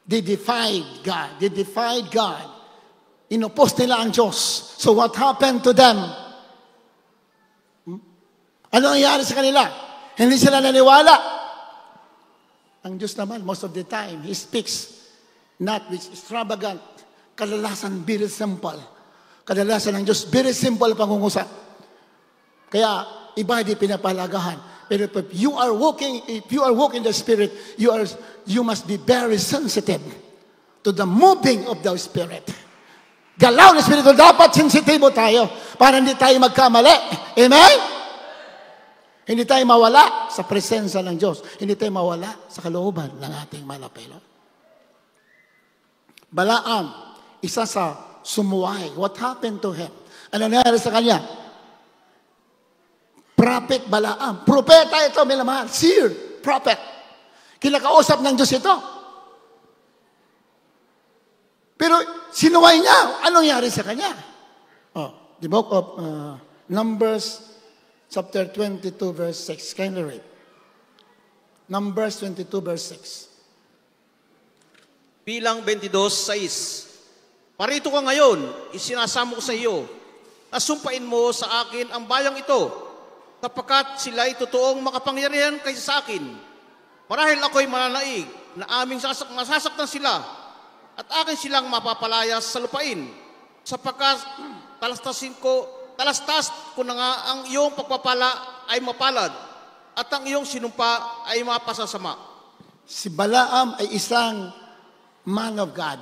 They defied God. They defied God. Inopos nila ang Diyos. So what happened to them? Ano nangyari sa kanila? Hindi sila naniwala. Ang Diyos naman, most of the time, He speaks not with extravagant, kadalasan very simple. Kadalasan ng Diyos, very simple pangungusap. Kaya, iba di pinapalagahan. Pero if you are walking in the Spirit, you must be very sensitive to the moving of the Spirit. Galaw ng Espiritu, dapat sensitibo tayo para hindi tayo magkamali. Amen? Hindi tayo mawala sa presensya ng Diyos. Hindi tayo mawala sa kalooban ng ating malapelo. Balaam, isa sa sumuway. What happened to him? Ano nangyari sa kanya? Prophet Balaam. Propeta ito, may lamahal. Seer, prophet. Kinakausap ng Diyos ito. Pero sinuway niya. Anong nangyari sa kanya? The book of Numbers chapter 22 verse 6. Kindly read. Numbers 22 verse 6. Bilang 22:6. Parito ka ngayon, isinasamo ko sa iyo, asumpain mo sa akin ang bayang ito, sapagkat sila'y totoong makapangyarihan kaysa sa akin. Marahil ako'y mananaig na aming masasaktan sila, at akin silang mapapalayas sa lupain, sapagkat talastas ko na nga ang iyong pagpapala ay mapalad, at ang iyong sinumpa ay mapasasama. Si Balaam ay isang man of God.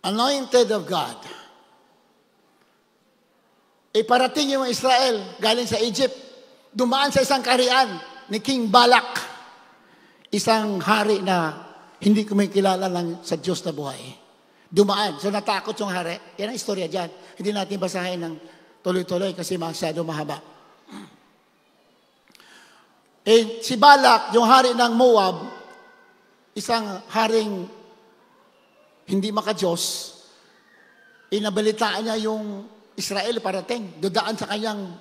anointed of God. Iparating yung Israel galing sa Egypt. Dumaan sa isang kaharian ni King Balak. Isang hari na hindi kumikilala lang sa Diyos na buhay. Dumaan. So natakot yung hari. Yan ang istorya dyan. Hindi natin basahin ng tuloy-tuloy kasi masyado mahaba. Si Balak, yung hari ng Moab, isang haring hindi makadiyos, inabalitaan niya yung Israel parating, dudaan sa kanyang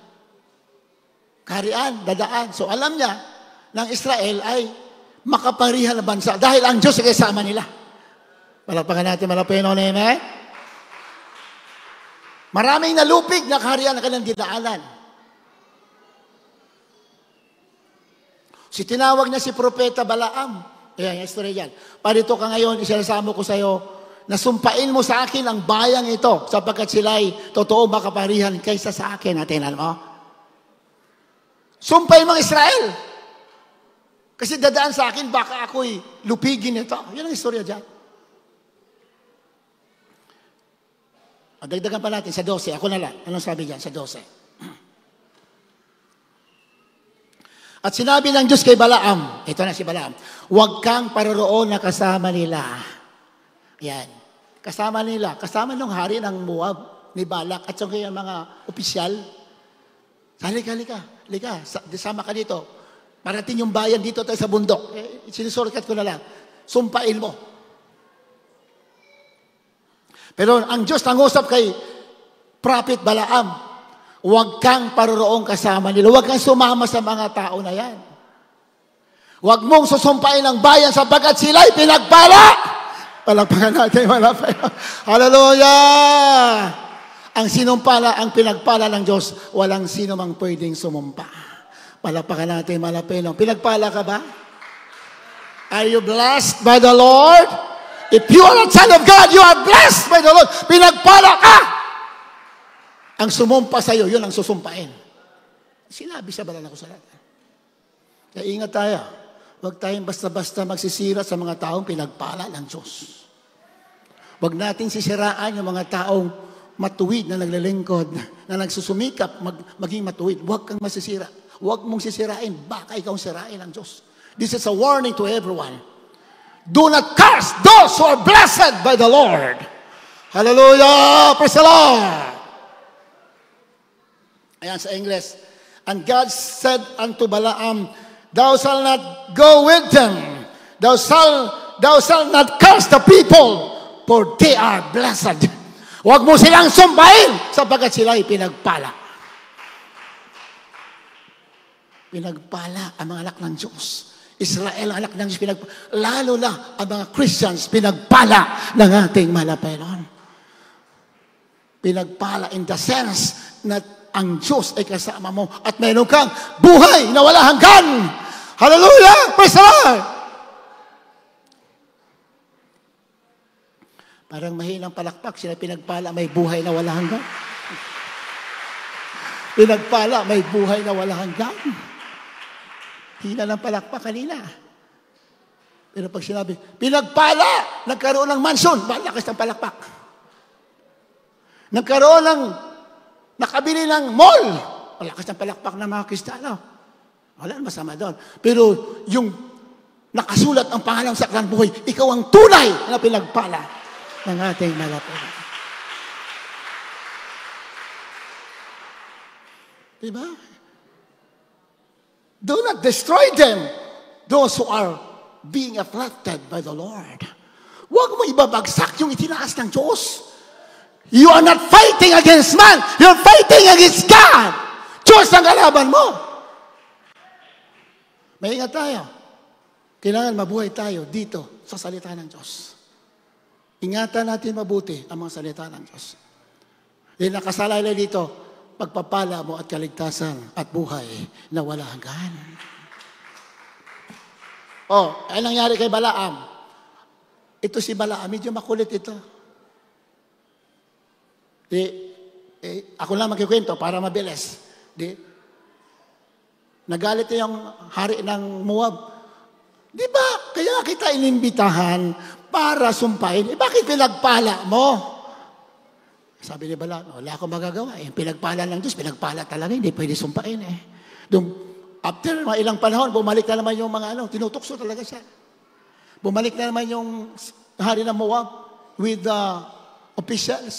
kaharian, dadaan. So alam niya ng Israel ay makaparihan na bansa dahil ang Diyos ay kasama nila. Palakpakan natin, malapino na yun, eh? Maraming nalupig na kaharian na kanilang dinaanan. Tinawag niya si Propeta Balaam. Ayan, yung story yan. Parito ka ngayon, isinasamo ko sa iyo, nasumpain mo sa akin ang bayang ito sapagkat sila'y totoo makaparihan kaysa sa akin. Atinan mo. Sumpain mo Israel. Kasi dadaan sa akin, baka ako'y lupigin ito. Yan ang istorya dyan. Dagdagan pa natin sa 12. Ako na lang. Anong sabi dyan sa 12? At sinabi ng Diyos kay Balaam, ito na si Balaam, huwag kang paroroon na kasama nila. Yan. Kasama nila. Kasama ng hari ng Moab, ni Balak, at yung kanyang mga opisyal. Halika. Sama ka dito. Parating yung bayan dito tayo sa bundok. Sinusurkat ko na lang. Sumpain mo. Pero ang Diyos nangusap kay Prophet Balaam, huwag kang paroroong kasama nila. Huwag kang sumama sa mga tao na yan. Huwag mong susumpain ang bayan sapagkat sila'y pinagpala. Palakpakan natin, malapay. Hallelujah! Ang sinumpala, ang pinagpala ng Diyos, walang sino mang pwedeng sumumpa. Palakpakan natin, malapay. Pinagpala ka ba? Are you blessed by the Lord? If you are a child of God, you are blessed by the Lord. Pinagpala ka! Ang sumumpa sa iyo, yun ang susumpain. Sinabi sa banal na kasulatan. Kaya ingat tayo. Huwag tayong basta-basta magsisira sa mga taong pinagpala ng Diyos. Huwag nating sisiraan yung mga taong matuwid na naglalingkod, na nagsusumikap maging matuwid. Huwag kang masisira. Huwag mong sisirain. Baka ikaw sirain ng Diyos. This is a warning to everyone. Do not curse those who are blessed by the Lord. Hallelujah! Praise the Lord! Ayan sa English. And God said unto Balaam, thou shalt not go with them. Thou shalt not curse the people, for they are blessed. Huwag mo silang sumpain, sapagkat sila'y pinagpala. Pinagpala ang mga anak ng Diyos. Israel ang anak ng Diyos, pinagpala. Lalo na ang mga Christians, pinagpala ng ating malapenon. Pinagpala in the sense na ang Diyos ay kasama mo at mayroon kang buhay na wala hanggan. Hallelujah! Praise the Lord! Parang mahinang palakpak, sila pinagpala may buhay na wala hanggan. Pinagpala may buhay na wala hanggan. Hina ng palakpak kanina. Pero pag sinabi, pinagpala, nagkaroon ng mansion, malakas ng palakpak. Nagkaroon ng nakabili ng mall. Malakas ng palakpak ng mga Kristiyano. Wala na masama doon. Pero yung nakasulat ang pangalan sa aklang buhay, ikaw ang tunay na pinagpala ng ating malapitan. Diba? Do not destroy them, those who are being afflicted by the Lord. Huwag mo ibabagsak yung itinaas ng Diyos. You are not fighting against man. You're fighting against God. Diyos ang kalaban mo. Maingat tayo. Kailangan mabuhay tayo dito sa salita ng Diyos. Ingatan natin mabuti ang mga salita ng Diyos. Dahil nakasalalay dito, pagpapala mo at kaligtasan at buhay na wala hanggan. Ano nangyari kay Balaam? Ito si Balaam, medyo makulit ito. Ako lang magkikwento para mabilis. Nagalit yung hari ng Moab. Di ba? Kaya kita inimbitahan para sumpain. Bakit pinagpala mo? Sabi ni Balaam, wala akong magagawa. Pinagpala ng Diyos, pinagpala talaga, hindi pwede sumpain After mga ilang panahon, bumalik na naman yung mga tinutukso talaga siya. Bumalik na naman yung hari ng Moab with the officials.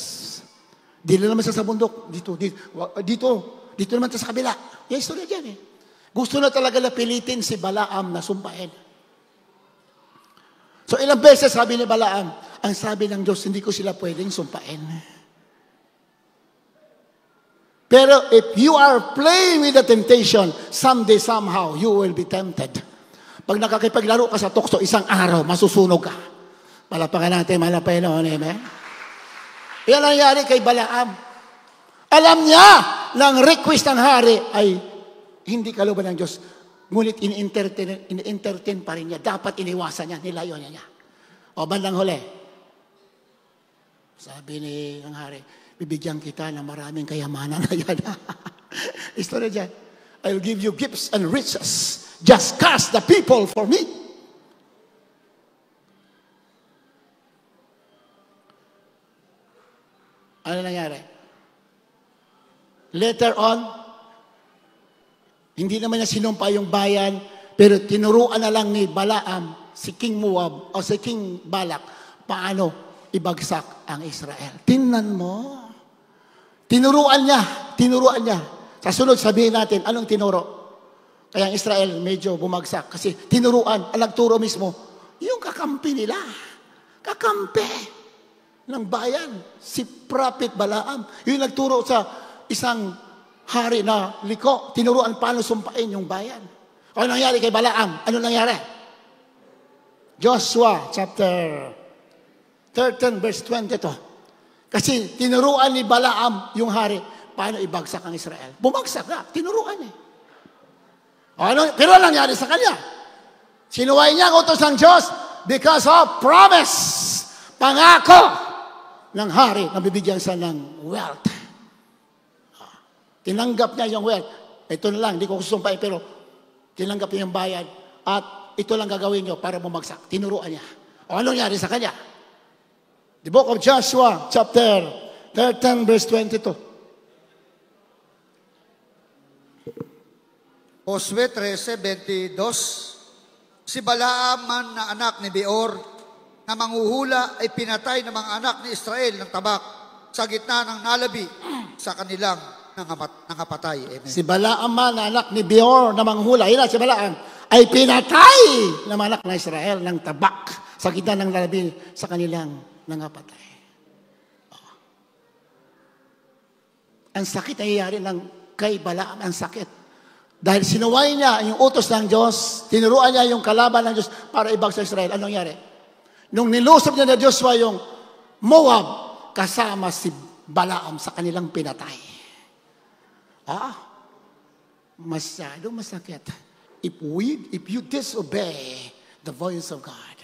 Dito naman sa bundok. Dito naman sa kabila. Yung istorya dyan Gusto na talaga napilitin si Balaam na sumpain. So ilang beses sabi ni Balaam, ang sabi ng Diyos, hindi ko sila pwedeng sumpain. Pero if you are playing with the temptation, someday, somehow, you will be tempted. Pag nakakipaglaro ka sa tukso, isang araw, masusunog ka. Palapakan natin, malapay noon, amen? Yan ang nangyari kay Balaam. Alam niya ng request ng hari ay hindi kalooban ng Diyos. Ngunit in-entertain pa rin niya. Dapat iniwasan niya, nilayo niya. O bandang huli, sabi ni ang hari, bibigyan kita ng maraming kayamanan na yan. Istorya dyan. I'll give you gifts and riches. Just cast the people for me. Ano nangyari? Later on, hindi naman niya sinumpa yung bayan, pero tinuruan na lang ni Balaam, si King Moab, o si King Balak, paano ibagsak ang Israel. Tingnan mo. Tinuruan niya. Sa sunod, sabihin natin, anong tinuro? Kaya ang Israel medyo bumagsak. Kasi tinuruan, ang nagturo mismo, yung kakampi nila. Kakampi ng bayan. Si Prophet Balaam. Yung nagturo sa isang hari na liko. Tinuruan paano sumpain yung bayan. Ano nangyari kay Balaam? Ano nangyari? Joshua chapter 13 verse 22. Kasi tinuruan ni Balaam yung hari, paano ibagsak ang Israel. Bumagsak na, tinuruan Pero ano nangyari sa kanya? Sinuway niya ang utos ng Diyos because of promise. Pangako ng hari na bibigyan siya ng wealth. Tinanggap niya yung wealth. Ito na lang, hindi ko susumpay, pero tinanggap niya yung bayad at ito lang gagawin niyo para bumagsak. Tinuruan niya. Ano nangyari sa kanya? The book of Joshua, chapter 13, verse 22. Josue 13:22. Si Balaam man na anak ni Beor, na manghuhula ay pinatay ng mga anak ni Israel ng tabak sa gitna ng nalabi sa kanilang nangapatay. Amen. Si Balaam man na anak ni Beor na manghula, yun na si Balaam, ay pinatay ng mga anak na Israel ng tabak sa gitna ng nalabi sa kanilang nangapatay. Ang sakit ay nangyayari ng kay Balaam, ang sakit. Dahil sinuway niya yung utos ng Diyos, tinuruan niya yung kalaban ng Diyos para ibagsak sa Israel. Anong nangyari? Nung nilusob niya na Joshua yung Moab, kasama si Balaam sa kanilang pinatay. Masyado masakit. If you disobey the voice of God.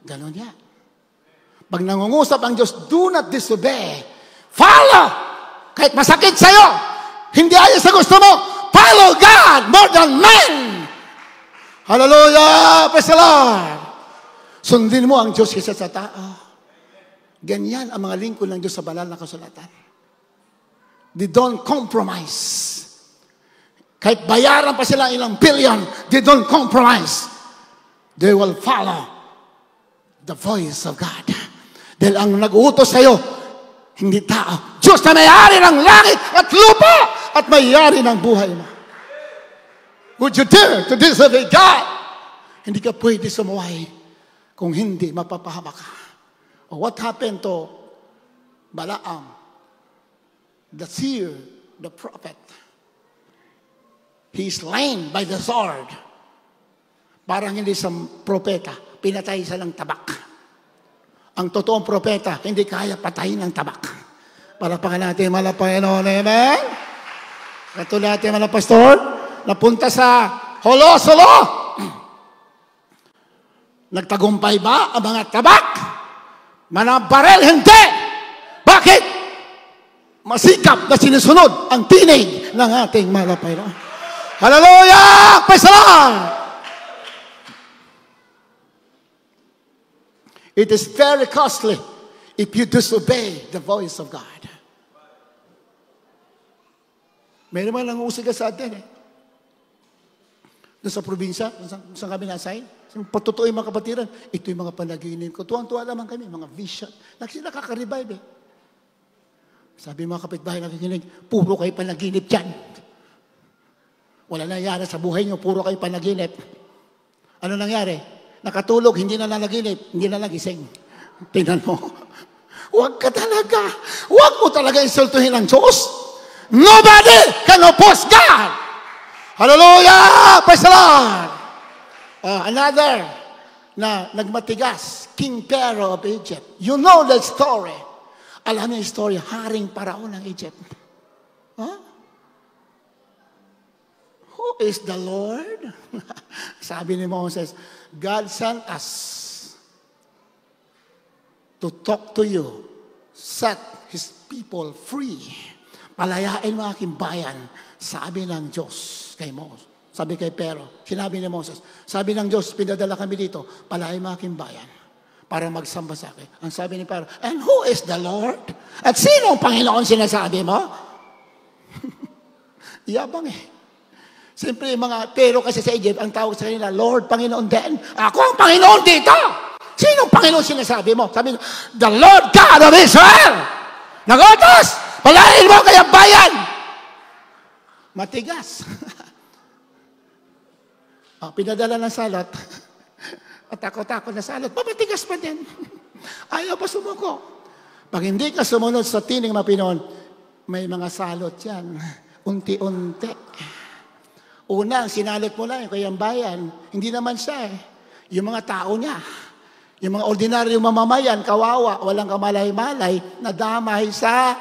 Ganon yan. Pag nangungusap ang Diyos, do not disobey. Follow! Kahit masakit sa'yo, hindi ayon sa gusto mo, follow God more than men. Hallelujah! Praise the Lord! Sundin mo ang Diyos kaysa sa tao. Ganyan ang mga lingkod ng Diyos sa banal na kasulatan. They don't compromise. Kahit bayaran pa sila ilang billion, they don't compromise. They will follow the voice of God. Dahil ang nag-uutos sa'yo, hindi tao. Diyos na may-ari ng langit at lupa at may-ari ng buhay mo. Would you dare to disobey God? Hindi ka pwede sumuway kung hindi mapapahamak ka. What happened to Balaam, the seer, the prophet? He is slain by the sword. Parang hindi sa propeta, pinatay sa ng tabak. Ang totoong propeta, hindi kaya patayin ng tabak. Palapakan natin, Panginoon, amen? Katulad natin, pastor, napunta sa Holosolo. Nagtagumpay ba ang mga tabak? Mga barel, hindi. Bakit? Masikap na sinusunod ang tinig ng ating Panginoon. Hallelujah! Praise the Lord! It is very costly if you disobey the voice of God. May naman lang usiga sa atin eh. Doon sa probinsya, saan kami nasayin. Patutuo yung mga kapatiran, ito yung mga panaginip ko. Tuwang-tuwa naman kami, mga vision. Nakaka-revive eh. Sabi mga kapitbahay nakikinig, puro kayo panaginip dyan. Wala nangyari sa buhay nyo, puro kayo panaginip. Ano nangyari? Nakatulog, hindi na nanaginip, hindi na nagising. Tingnan mo. Huwag ka talaga. Huwag mo talaga insultuhin ang Diyos. Nobody can oppose God. Hallelujah! Praise the Lord! Another na nagmatigas, King Pharaoh of Egypt. You know the story. Alam niyo yung story, Haring Paraon ng Egypt. Huh? Who is the Lord? Sabi ni Moses, God sent us to talk to you, set His people free. Palayain mo aking bayan, sabi ng Diyos kay Moses. Sabi kay Pharaoh, sinabi ni Moses, sabi ng Diyos, pinadala kami dito, palayain mo aking bayan para magsamba sa akin. Ang sabi ni Pharaoh, and who is the Lord? At sino ang Panginoon sinasabi mo? Yabang eh. Siyempre, mga Pharaoh kasi sa Egypt, ang tawag sa kanila, Lord, Panginoon din. Ako ang Panginoon dito. Sino ang Panginoon sinasabi mo? Sabi, the Lord God of Israel. Nagotos! Palayain mo kaya bayan! Matigas. Pinadala ng salot. At ako na salot. Matigas pa din. Ayaw pa sumuko. Pag hindi ka sumunod sa tining mapinoon, may mga salot yan. Unti-unti. Una, sinalot mo lang, kaya bayan. Hindi naman siya eh. Yung mga tao niya. Yung mga ordinaryong mamamayan, kawawa, walang kamalay-malay, nadamay sa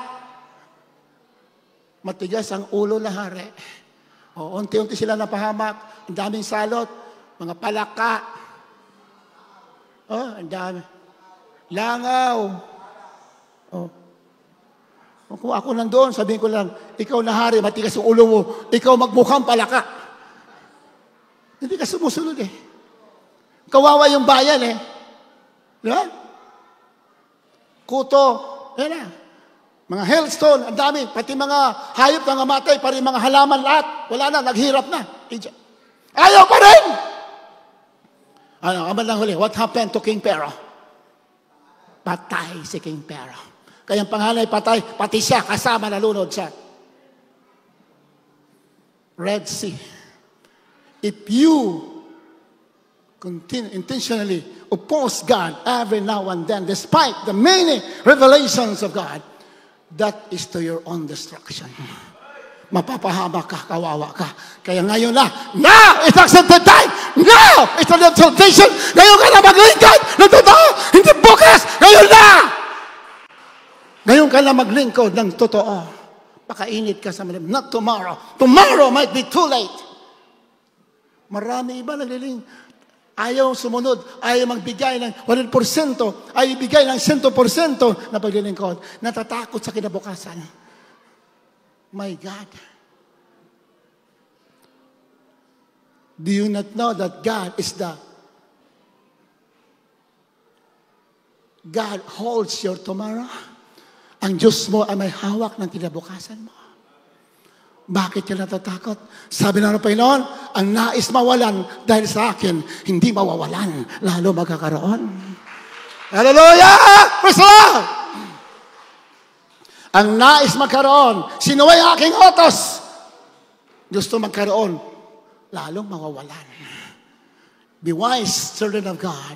matigas ang ulo na hari. O, unti-unti sila napahamak. Ang daming salot. Mga palaka. Oh, ang dami. Langaw. Oh. Kung ako nandoon, sabihin ko lang, ikaw na hari, matigas ang ulo mo. Ikaw magmukhang palaka. Hindi ka sumusunod eh. Kawawa yung bayan eh. Di ba? Kuto. Yan na. Mga hailstone, ang dami. Pati mga hayop na namatay, pari mga halaman lahat. Wala na, naghirap na. Ayaw pa rin! Ano, kaman lang huli, what happened to King Pharaoh? Patay si King Pharaoh. Kaya ang panganay patay, pati siya, kasama nalunod siya. Red Sea. If you intentionally oppose God every now and then, despite the many revelations of God, that is to your own destruction. Mapapahama ka, kawawa ka. Kaya ngayon na, now is accepted time. Now is the exaltation. Ngayon ka na maglingkod ng totoo. Hindi bukas. Ngayon na. Ngayon ka na maglingkod ng totoo. Pakainit ka sa malim. Not tomorrow. Tomorrow might be too late. Marami iba nagliling. Ayaw sumunod, ayaw magbigay ng 100%, ayaw ibigay ng 100% na paglilingkod. Natatakot sa kinabukasan. My God. Do you not know that God holds your tomorrow? Ang Diyos mo ay may hawak ng kinabukasan mo. Bakit ka natatakot? Sabi ng Panginoon, ang nais mawalan dahil sa akin, hindi mawawalan, lalo magkakaroon. Hallelujah! Praise the Lord! Ang nais magkaroon, sino ay aking utos? Gusto magkaroon, lalong mawawalan. Be wise, children of God.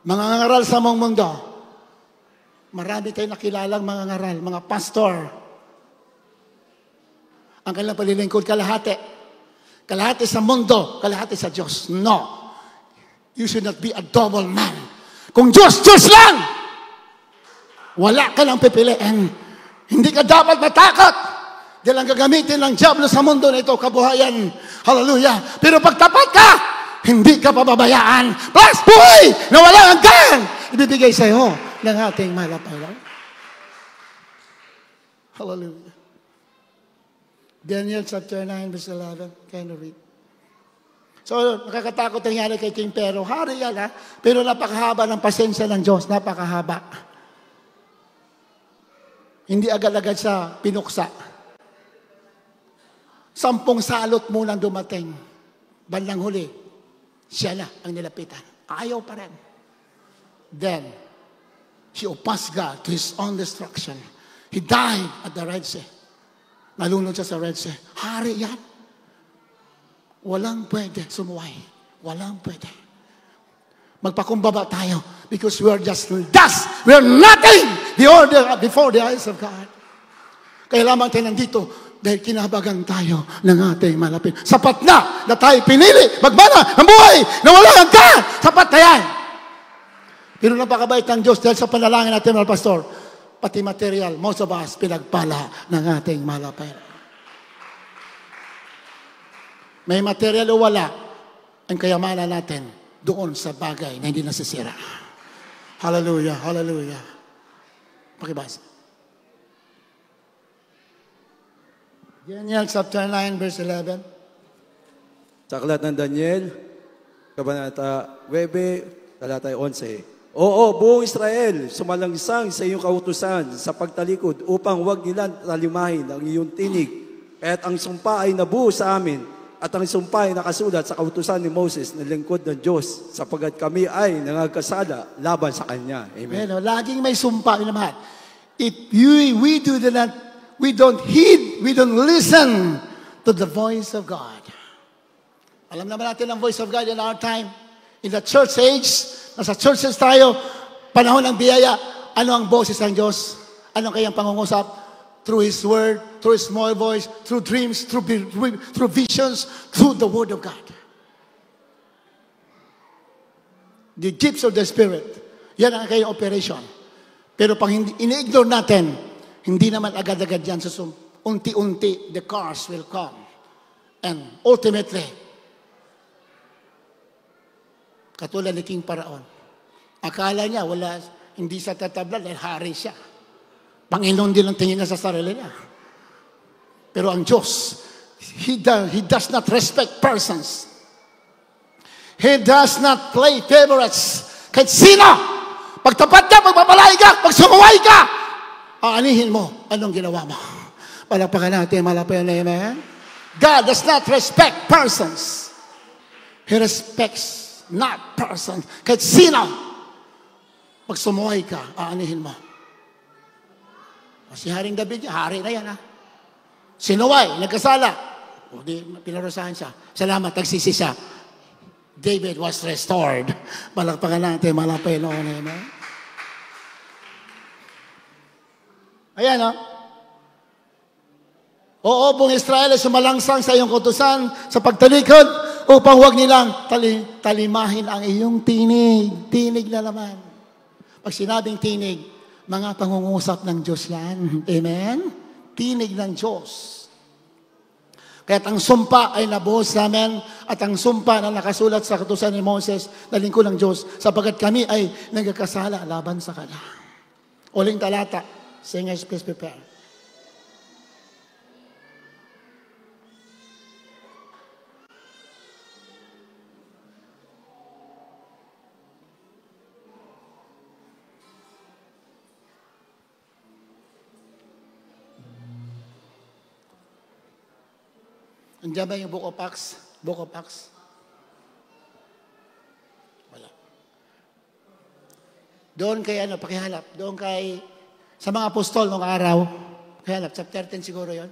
Mga ngaral sa mong mundo. Marami tayong nakilalang mga ngaral, mga pastor. Ang kanilang palilingkod, kalahati. Kalahati sa mundo, kalahati sa Diyos. No. You should not be a double man. Kung Diyos lang! Wala ka lang pipiliin. Hindi ka dapat matakot. Dahil ang gagamitin ng Diablo sa mundo na ito, kabuhayan. Hallelujah. Pero pag tapat ka, hindi ka pababayaan. Plus buhay na walang hanggan. Ibibigay sa iyo ng ating malapalaw. Hallelujah. Daniel chapter 9 verse 11. Can you read? So, nakakatakot ang nangyari kay King Pero. Hari yan, ha? Pero napakahaba ng pasensya ng Diyos. Napakahaba. Hindi agad-agad siya pinuksa. 10 salot munang dumating. Bandang huli, siya na ang nilapitan. Ayaw pa rin. Then, he opposed God to his own destruction. He died at the Red Sea. Nalunod siya sa Red Sea. Hari yan. Walang pwede sumuway. Walang pwede. Magpakumbaba tayo because we are just dust. We are nothing before the eyes of God. Kaya lamang tayo nandito dahil kinabagan tayo ng ating malapit. Sapat na tayo pinili magmana ng buhay na wala ang God. Sapat na yan. Pero napakabait ng Diyos dahil sa panalangin natin, mga pastor, pati material, most of us, pinagpala ng ating malapit. May material o wala, ang kayamanan natin doon sa bagay na hindi nasisira. Hallelujah, hallelujah. Pakibasa. Daniel chapter 9, verse 11. Sa aklat ng Daniel, Kabanata 9, talata 11. Oo, buong Israel, sumalangsang sa iyong kautusan sa pagtalikod upang huwag nilang talimahin ang iyong tinig. At ang sumpa ay nabuo sa amin. At ang sumpa ay nakasulat sa kautusan ni Moses na lingkod ng Diyos sapagat kami ay nangagkasala laban sa Kanya. Amen. Amen. Laging may sumpa, minamahal. If we don't heed, we don't listen to the voice of God. Alam naman natin ang voice of God in our time. In the church age, nasa churches tayo, panahon ng biyaya, ano ang boses ng Diyos? Ano kayang pangungusap? Through His Word, through His small voice, through dreams, through visions, through the Word of God. The gifts of the Spirit, yan ang kayang operation. Pero pag ini-ignore natin, hindi naman agad-agad yan. Unti-unti, the cars will come. And ultimately, katulad ni King Paraon, akala niya hindi sa tatablan dahil hari siya. Panginoon din ang tingin niya sa sarili niya. Pero ang Diyos, He does not respect persons. He does not play favorites. Kahit sino, pagtapat ka, pagpapalay ka, pag sumuway ka, aanihin mo anong ginawa mo. Palakpakan natin, malapayan na amen. God does not respect persons. He respects not persons. Kahit sino, pag sumuway ka, aanihin mo. Si Haring David, hari na yan, ha? Sinuway, nagkasala. O di, pinarusahan siya. Salamat, nagsisi siya. David was restored. Palakpakan natin, malapay noon. Amen? Ayan, ha? Oo, buong Israel ay sumalangsang sa iyong kutusan sa pagtalikod upang huwag nilang talimahin ang iyong tinig. Tinig na naman. Pag sinabing tinig, mga pangungusap ng Diyos yan. Amen? Tinig ng Diyos. Kaya't ang sumpa ay nabuhos sa amin at ang sumpa na nakasulat sa kautusan ni Moses na lingkod ng Diyos sapagkat kami ay nagkakasala laban sa Kanya. Uling talata. Singers, please prepare. Andiyan ba yung Book of Acts? Book of Acts? Wala. Doon kay pakihanap. Doon kay, sa mga apostol nung araw, pakihanap, chapter 10 siguro yon,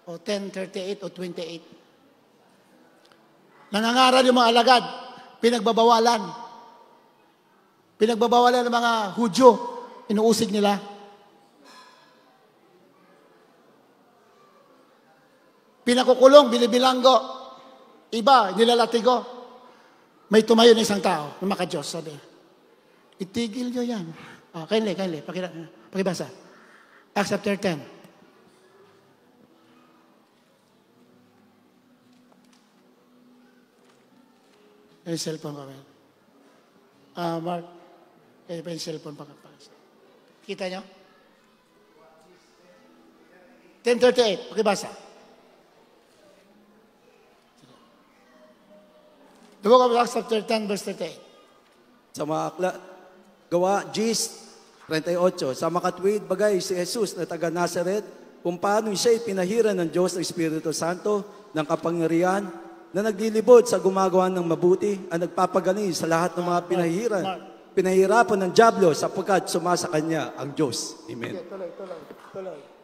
o 10:38 o 28. Nangangaral yung mga alagad, pinagbabawalan. Pinagbabawalan ng mga Hudyo, inuusig nila. Pinakukulong, bilibilanggo. Iba, nilalatigo. May tumayo na isang tao na maka-Diyos, sabi. Itigil nyo yan. Kindly, pakibasa. Acts chapter 10. Yung cellphone pa, man. Mark, yung cellphone pa. Kita nyo? 10:38, pakibasa. The book of Acts chapter 10, verse 38. Sa mga gawa, Gis 38, sa makatwid bagay si Jesus na taga Nazaret, kung paano siya'y pinahiran ng Diyos ng Espiritu Santo ng kapangyarihan na naglilibot sa gumagawa ng mabuti at nagpapagaling sa lahat ng mga pinahirapan ng dyablo sapagkat sumasa kanya ang Diyos. Amen. Tuloy.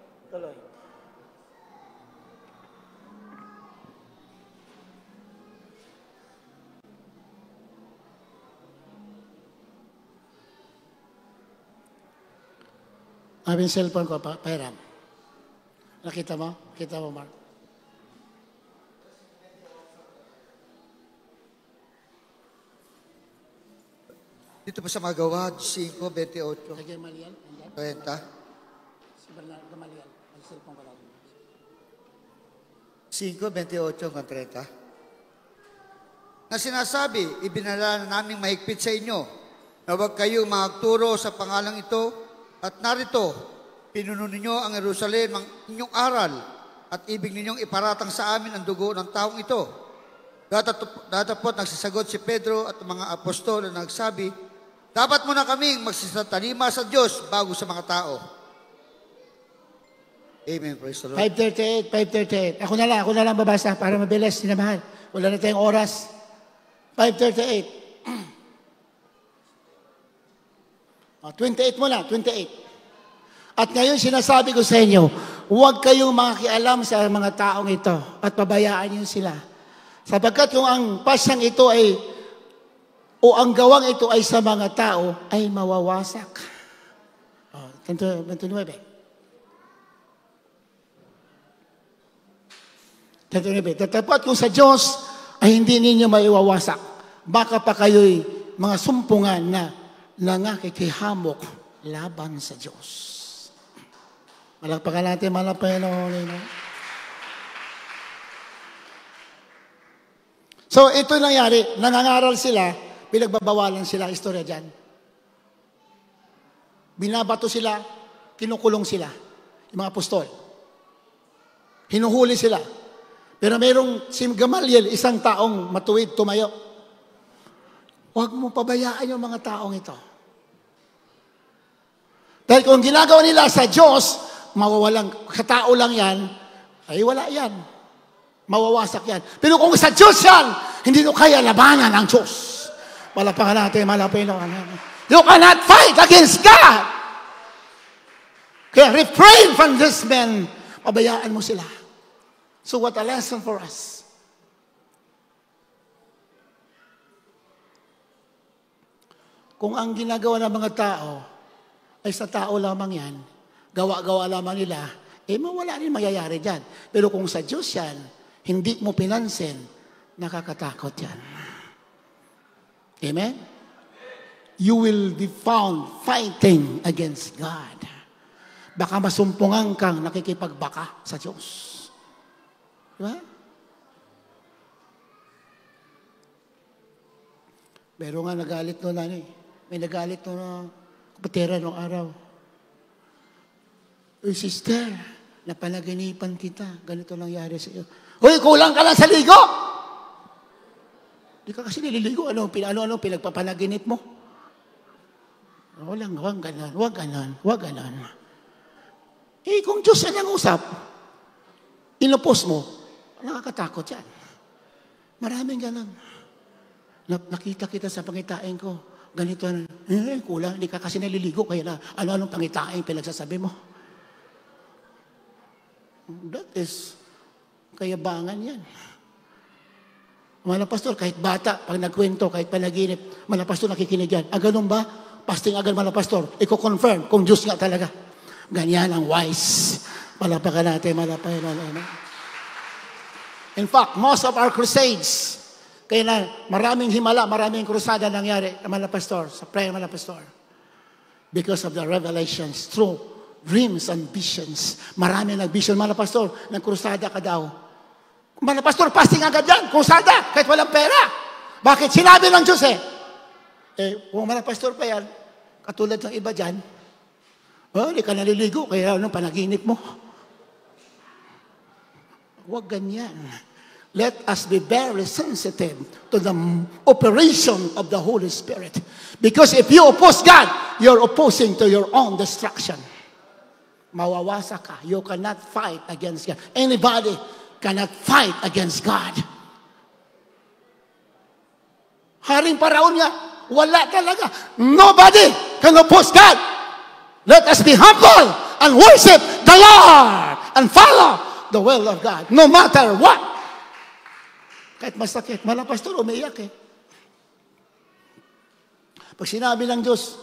Aming cellphone ko, pahiram. Nakita mo? Kita mo, Mark? Dito po sa Magawa, 5:28. Kay Gamaliel? Andyan? 30. Si Bernardo Gamaliel. Ang cellphone ko lang. 5:28 hanggang 30. Na sinasabi, ibinala na naming mahigpit sa inyo na huwag kayong magturo sa pangalang ito at narito, pinuno ninyo ang Jerusalem ang inyong aral at ibig ninyong iparatang sa amin ang dugo ng taong ito. Datapot nagsasagot si Pedro at mga apostol na nagsabi, dapat muna kaming magsisatalima sa Diyos bago sa mga tao. Amen. Praise the Lord. 5:38. Ako na lang babasa para mabilis, sinamahan. Wala na tayong oras. 5:38. 28 muna, 28. At ngayon sinasabi ko sa inyo, huwag kayong makialam sa mga taong ito at pabayaan niyo sila. Sapagkat kung ang pasyang ito ay o ang gawang ito ay sa mga tao, ay mawawasak. 29. Tatapat kung sa Diyos ay hindi ninyo maiwawasak. Baka pa kayo'y mga sumpungan na nangakikihamok laban sa Diyos. Malakpakan natin, malapay. So, ito nangyari. Nangangaral sila, pinagbabawalan sila, istorya dyan. Binabato sila, kinukulong sila, yung mga apostol. Hinuhuli sila. Pero mayroong si Gamaliel, isang taong matuwid, tumayo. Huwag mo pabayaan yung mga taong ito. Dahil kung ginagawa nila sa Diyos, mawawalang, katao lang yan, ay wala yan. Mawawasak yan. Pero kung sa Diyos yan, hindi nyo kaya labanan ang Diyos. Malapakan natin, malapin. You cannot fight against God. Kaya refrain from this man. Pabayaan mo sila. So what a lesson for us. Kung ang ginagawa ng mga tao ay sa tao lamang yan, gawa-gawa lamang nila, mawala rin mangyayari dyan. Pero kung sa Diyos yan, hindi mo pinansin, nakakatakot yan. Amen? You will be found fighting against God. Baka masumpungan kang nakikipagbaka sa Diyos. Diba? Pero nga nagalit may nagalit na kapatera noong araw. Uy, sister, napanaginipan kita. Ganito nangyari sa iyo. Uy, kulang ka lang sa ligo! Di ka kasi nililigo. Ano pinagpapanaginip mo? Huwag ganon. Kung Diyos ang usap, inupos mo, nakakatakot yan. Maraming ganon. Nakita kita sa pangitain ko. Ganito, kulang, hindi ka kasi naliligo, kaya na, ano-anong pangitain pinagsasabi mo. That is, kayabangan yan. Mga pastor, kahit bata, pag nagkwento, kahit panaginip, mga pastor nakikinig yan. Ganun ba? Pasting agad mga pastor, i-confirm kung Diyos nga talaga. Ganyan ang wise. Malapakan natin, malapakan. In fact, most of our crusades, kaya na maraming himala, maraming krusada nangyari, mga pastor, sa prayer mga pastor. Because of the revelations, through dreams and visions. Maraming nag-vision, mga pastor, nag-krusada ka daw. Mga pastor, fasting agad yan, krusada, kahit walang pera. Bakit? Sinabi ng Diyos kung mga pastor pa yan, katulad ng iba dyan, hindi ka naliligo, kaya anong panaginip mo? Huwag ganyan. let us be very sensitive to the operation of the Holy Spirit. Because if you oppose God, you're opposing to your own destruction. Mawawasa ka. You cannot fight against God. Anybody cannot fight against God. Haring Paraon nga, wala talaga. Nobody can oppose God. Let us be humble and worship the Lord and follow the will of God, no matter what. Kahit masakit, mga pastor, umiyak eh. Pag sinabi ng Diyos,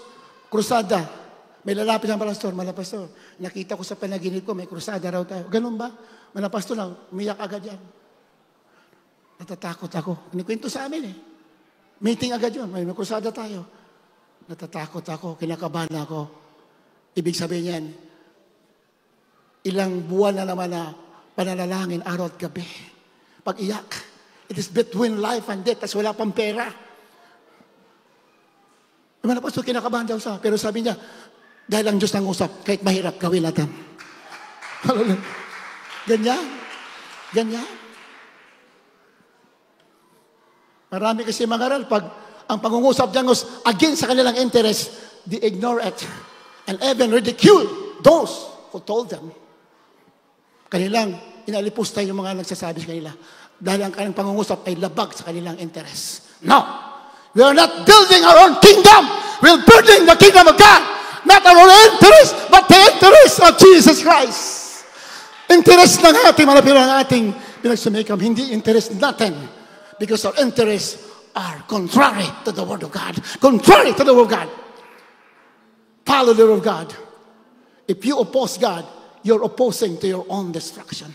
krusada, may lalapit ng pastor, mga pastor, nakita ko sa panaginip ko, may krusada raw tayo. Ganun ba? Mga pastor lang, umiyak agad yan. Natatakot ako. Inikwento sa amin eh. Meeting agad yun, may krusada tayo. Natatakot ako, kinakabahan ako. Ibig sabihin yan, ilang buwan na naman na pananalangin araw at gabi. Pag-iyak, it is between life and death, tas wala pang pera. Yung mga pastor, kinakabahan daw siya. Pero sabi niya, dahil ang Diyos nang usap, kahit mahirap, gawin natin. Hallelujah. Ganyan. Ganyan. Marami kasi mangaral, pag ang pangungusap niya against sa kanilang interest, they ignore it. And even ridicule those who told them. Kanilang inalipusta yung mga nagsasabi sa kanila. Dahil ang kanilang pangungusap ay labag sa kanilang interest. No! We are not building our own kingdom. We're building the kingdom of God. Not our own interest, but the interest of Jesus Christ. Interest ng ating mga ng ating pinagsumikam. Hindi interest natin. Because our interests are contrary to the Word of God. Contrary to the Word of God. Follow the Word of God. If you oppose God, you're opposing to your own destruction.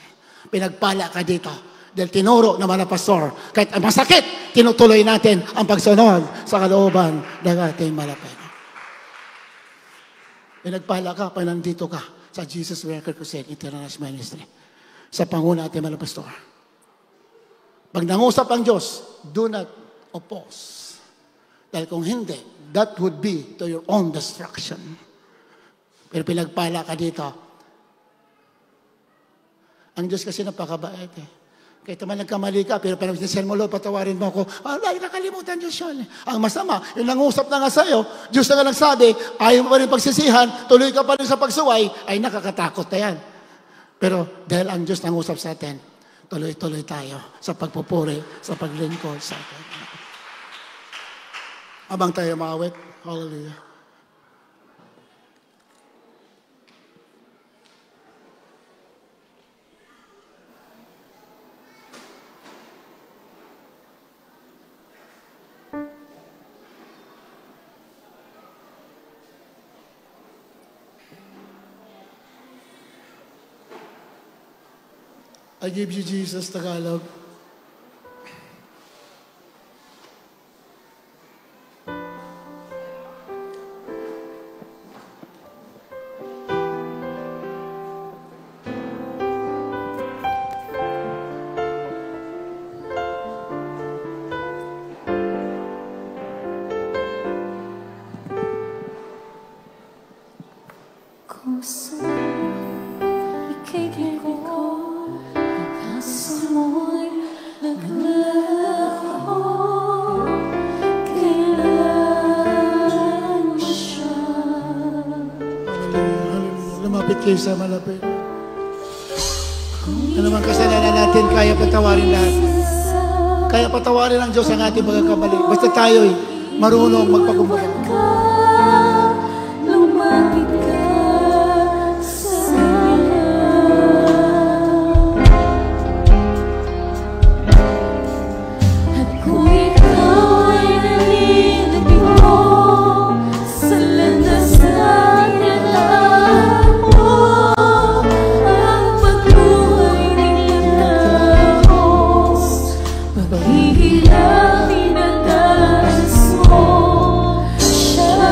Pinagpala ka dito. Dahil tinuro naman na pastor, kahit masakit, tinutuloy natin ang pagsunod sa kalooban ng ating malapit. Pinagpala ka pag nandito ka sa Jesus Miracle Crusade International Ministry. Sa panguna ating mga pastor. Pag nangusap ang Diyos, do not oppose. Dahil kung hindi, that would be to your own destruction. Pero pinagpala ka dito. Ang Diyos kasi napakabait eh. Kahit naman nagkamali ka, pero parang sinisel mo, Lord, patawarin mo ako. Ay, nakalimutan Diyos yun. Ang masama, yung nangusap na nga sa'yo, Diyos na nga nagsabi, ayaw mo pa rin pagsisihan, tuloy ka pa rin sa pagsuway, ay nakakatakot na yan. Pero dahil ang Diyos nangusap sa atin, tuloy-tuloy tayo sa pagpupuri, sa paglingkod sa atin. Abang tayo maawit. Hallelujah. I give you Jesus, Tagalog. Kayo sa malapit. Ano naman kasalanan natin, kaya patawarin lahat. Kaya patawarin ng Diyos ang ating pagkakamali. Basta tayo'y marunong magpakumbaba. Lumapit ka sa at kung ikaw ay nalilito sa landas ng hihilang dinadanas mo siya.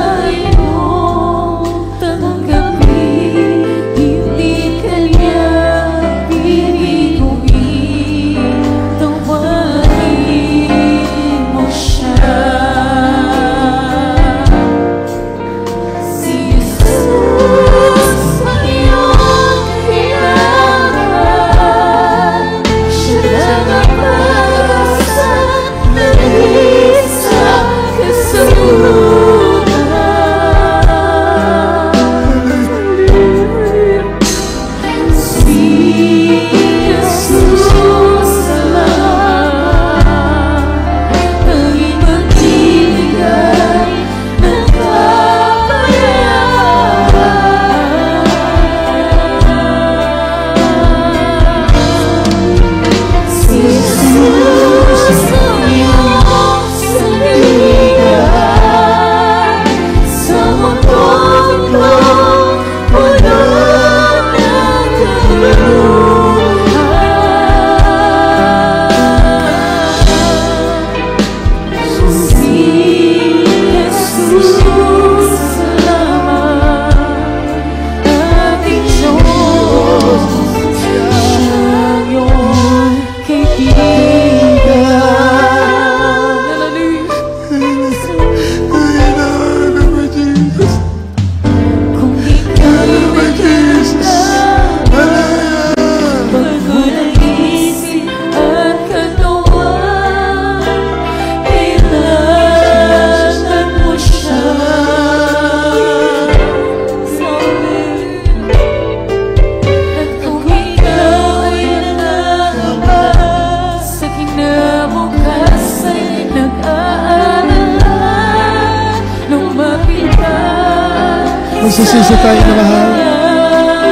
Magsisisi tayo na mahal.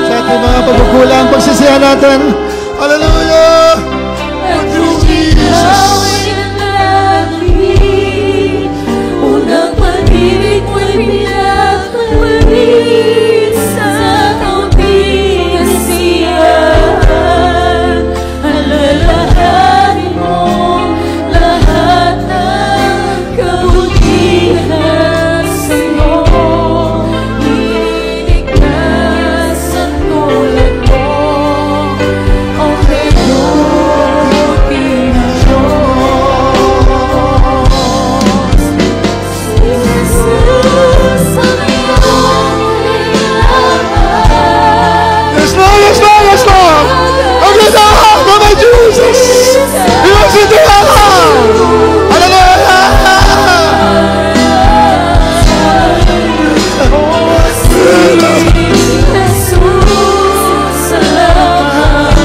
Sa ating mga pagkukulang, pagsisihan natin. Hallelujah! At kung ikaw ay naglabi, unang pag-ibig mo'y pinagpalit sa kaubigasihan. Alalahanin mo lahat ng kabutihan sa'yo. Iligtas ang tulad mo, o kabuti ng Diyos. Si Jesus ang iyong kailangan. Yes, Lord! Yes, Lord! Yes, Lord! Ang ganda ko by Jesus! Yes, ito yan! Hallelujah! Jesus, salamat.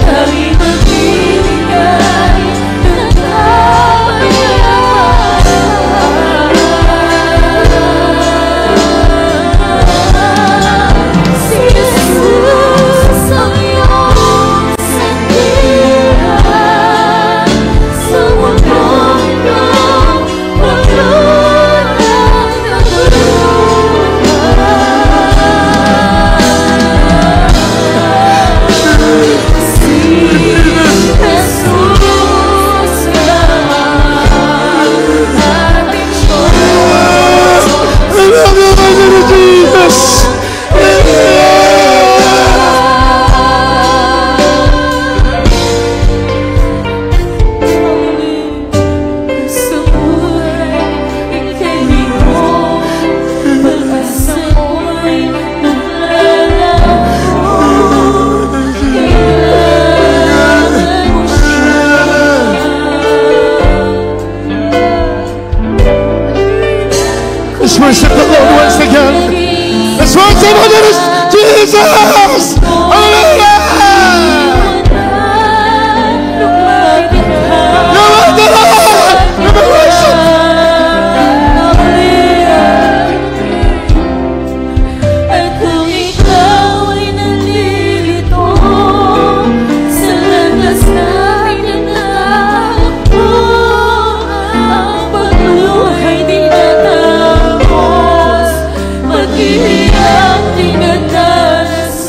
Kami magbibigay ng kapayapaan. Si Jesus ang iyong sandigan sa mundong iyong paglunan ng si Jesus salamat ating Diyos. I love you, Lord Jesus! Sa buhay, ika'y ligo, pag-asa mo'y naglalaho. Kailangan mo siya. Let's worship the Lord once again. Let's worship the Lord Jesus! Hallelujah! You are the Lord! You are worship! At kung ikaw ay nalilito sa landas na pinagtakbo, ang pagluhay di natapos, pag-ibig ang dinadanas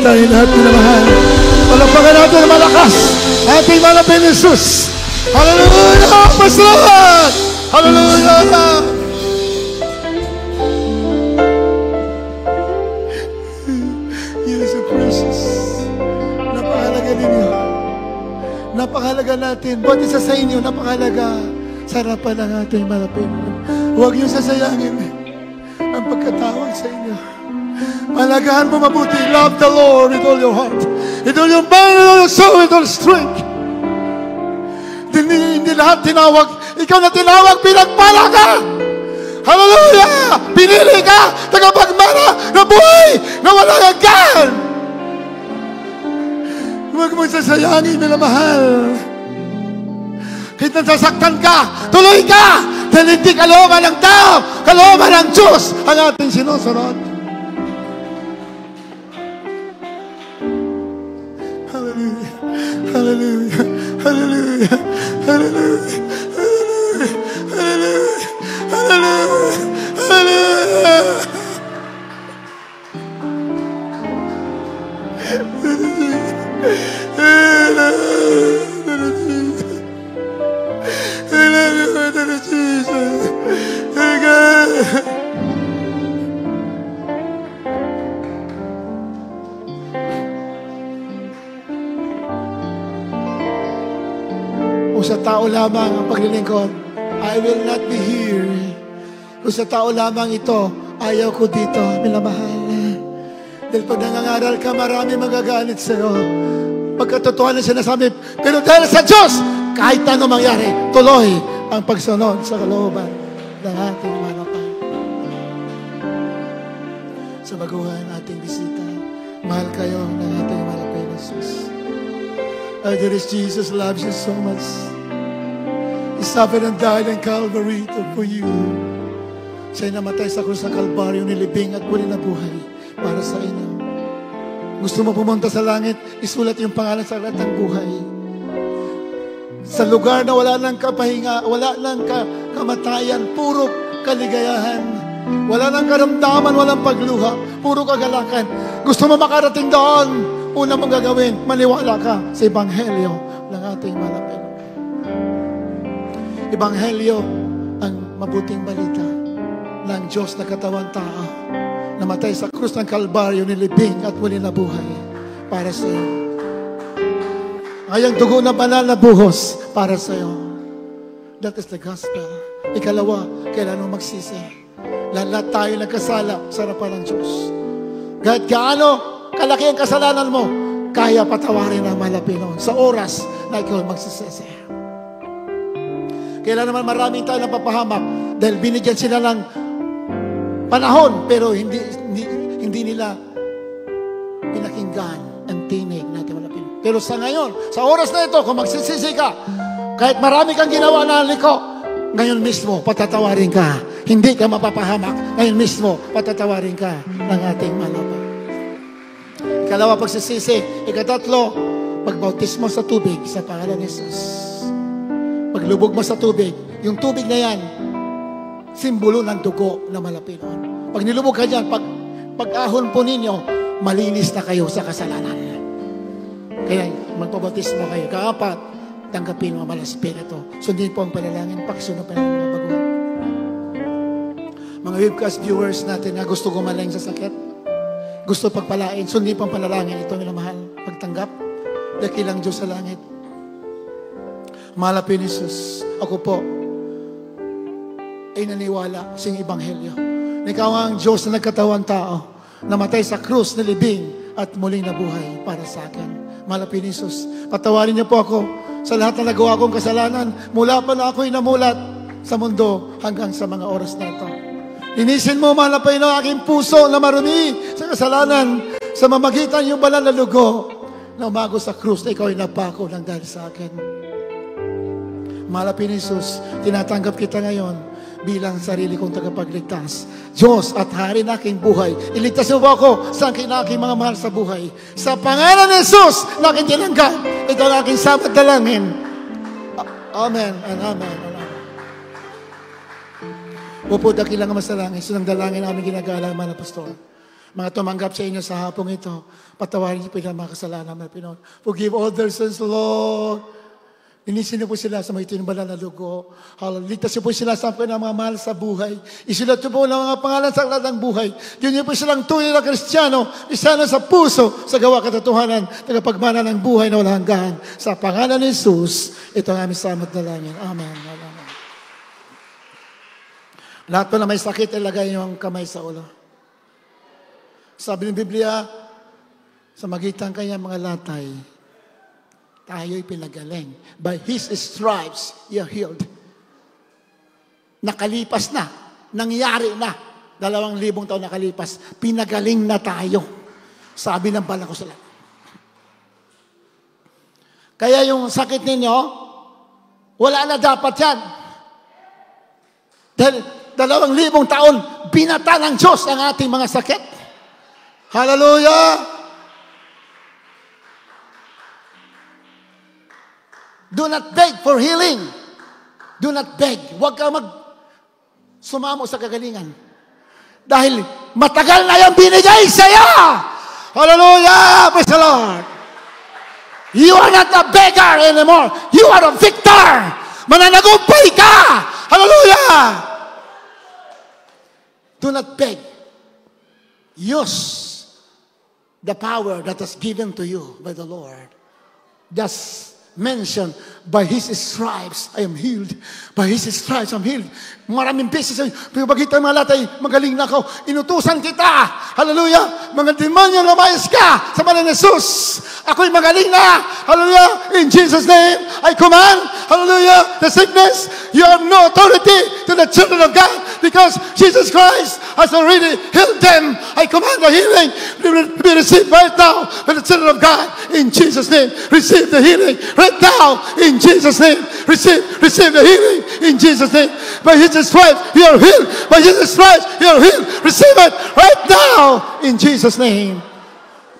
tayong lahat na mahal. Palapakan natin na malakas ating mahal na Jesus. Hallelujah! Pasalamat! Hallelujah! Yes, precious. Napakahalaga ninyo. Napakahalaga natin. Ba't isa sa inyo, napakahalaga. Sarapan ang ating malapit. Huwag niyo sasayangin ang pagkatawag sa inyo. Malagahan mo mabuti. Love the Lord with all your heart, with all your mind, with all your soul, with all strength. Hindi lahat tinawag. Ikaw na tinawag, pinagpala ka. Hallelujah! Pinili ka, tagapagmana na buhay, na walang hanggan. Huwag mo sasayangin, minamahal. Kahit nasasaktan ka, tuloy ka. Dahil hindi kalooban ng tao, kalooban ng Diyos ang ating sinusunod. Hallelujah! Hallelujah! Hallelujah! Hallelujah! Hallelujah! Hallelujah! Hallelujah! Kung sa tao lamang ang paglilingkod, I will not be here. Kung sa tao lamang ito, ayaw ko dito, minamahal. Dahil pag nangangaral ka, marami magagalit sa'yo. Pagkatotohanan na sinasabi, pero dahil sa Diyos, kahit ano mangyari, tuloy ang pagsunod sa kalooban ng ating manapan. Sa baguhan ating bisita, mahal kayo ng ating malapay na Jesus. Our dearest Jesus loves you so much. He suffered and died on Calvary for you. Siya'y namatay sa krus ng Kalbaryo, nilibing at muli na buhay para sa inyo. Gusto mo pumunta sa langit, isulat yung pangalan sa lahat ng buhay. Sa lugar na wala nang kapahinga, wala nang kamatayan, puro kaligayahan. Wala nang karamdaman, walang pagluha, puro kagalakan. Gusto mo makarating doon, una mong gagawin, maniwala ka sa Ebanghelyo ng ating malapit. Ebanghelyo ang mabuting balita ng Diyos na katawan tao, namatay sa krus ng Kalbaryo, nilibing at muli na buhay para sa iyo. Ayang dugo na banal na buhos para sa iyo. That is the gospel. Ikalawa, kailan mo magsisi. Lahat tayo nagkasala sa harapan ng Diyos. Kahit gaano kalaki ang kasalanan mo, kaya patawarin ang Panginoon sa oras na ikaw magsisisi. Kailan naman maraming tayo napapahamak dahil binigyan sila ng panahon, pero hindi nila pinakinggan ang tinig natin malapit. Pero sa ngayon, sa oras na ito, kung magsisisi ka, kahit marami kang ginawa na liko, ngayon mismo, patatawarin ka. Hindi ka mapapahamak. Ngayon mismo, patatawarin ka ng ating malapit. Ikalawa, pagsisisi. Ikatatlo, pagbautismo sa tubig sa pangalan ni Jesus. Paglubog mo sa tubig, yung tubig na yan, simbolo ng dugo na malapinon. Pag nilubog ka dyan, pag-ahon po ninyo, malinis na kayo sa kasalanan. Kaya magpabautismo kayo. Kaapat, tanggapin mo ang Banal na Espiritu. Sundin po ang panalangin, paksunod pa ng mga baguhan. Mga webcast viewers natin na gusto gumaling sa sakit, gusto pagpalain, sundin po ang panalangin. Ito minamahal, pagtanggap, dakilang Diyos sa langit. Mahal na Jesus, ako po ay naniwala sa Ebanghelyo. Ikaw ang Diyos na nagkatawang tao, namatay sa krus, nilibing at muling nabuhay para sa akin. Mahal na Jesus, patawarin niyo po ako sa lahat na nagawa kong kasalanan mula pa na ako'y namulat sa mundo hanggang sa mga oras na ito. Linisin mo, mahal na Panginoon, aking puso na marumi sa kasalanan sa mamagitan yung banal na lugo na umago sa krus na ikaw ay napako ng dahil sa akin. Mahal na Jesus, tinatanggap kita ngayon bilang sarili kong tagapagligtas. Diyos at Hari na aking buhay. Iligtas mo ba ako sa aking mga mahal sa buhay? Sa pangalan ni Jesus, na aking tinanggap. Ito ang aking samad dalangin. Amen and amen. Upo, dakilang masalangin. Sunang dalangin namin ginagala, mga pastor. Mga tumanggap sa inyo sa hapong ito, patawarin niyo po yung mga kasalanan na Pinoon. Forgive all their sins, Lord. Linisin niyo po sila sa mga itinubala na dugo. Ligtas niyo po sila sa mga mahal sa buhay. Isulat niyo po ng mga pangalan sa aklat ng buhay. Yun niyo po silang tunay na Kristiyano, isana sa puso, sa gawa katotohanan, tagapagmana ng buhay na walang hanggan. Sa pangalan ni Jesus, ito ang aming salamat na langin. Amen. Amen. Lahat po na may sakit, ilagay niyo ang kamay sa ulo. Sabi ng Biblia, sa magitan kanyang mga latay, tayo'y pinagaling. By His stripes, you're healed. Nakalipas na. Nangyari na. 2,000 taon nakalipas. Pinagaling na tayo. Sabi ng bala ko sila. Kaya yung sakit ninyo, wala na dapat yan. Dahil 2,000 taon, binata ng Diyos ang ating mga sakit. Hallelujah! Do not beg for healing. Do not beg. Huwag ka sumamo sa kagalingan. Dahil matagal na yung binigay sa'yo. Hallelujah! Praise the Lord. You are not a beggar anymore. You are a victor. Mananagumpay ka. Hallelujah! Do not beg. Use the power that is given to you by the Lord. Just mention, by His stripes, I am healed. By His stripes, I'm healed. Maraming beses, pagkita mga latay, magaling na ako. Inutusan kita. Hallelujah. Mga demonyo, lumayas ka sa pangalan ni Jesus. Ako'y magaling na. Hallelujah. In Jesus' name, I command, hallelujah, the sickness. You have no authority to the children of God because Jesus Christ has already healed them. I command the healing to be received right now by the children of God. In Jesus' name, receive the healing right now. In Jesus' name, receive the healing. In Jesus' name, by His stripes, you are healed. By His stripes, you are healed. Receive it right now. In Jesus' name.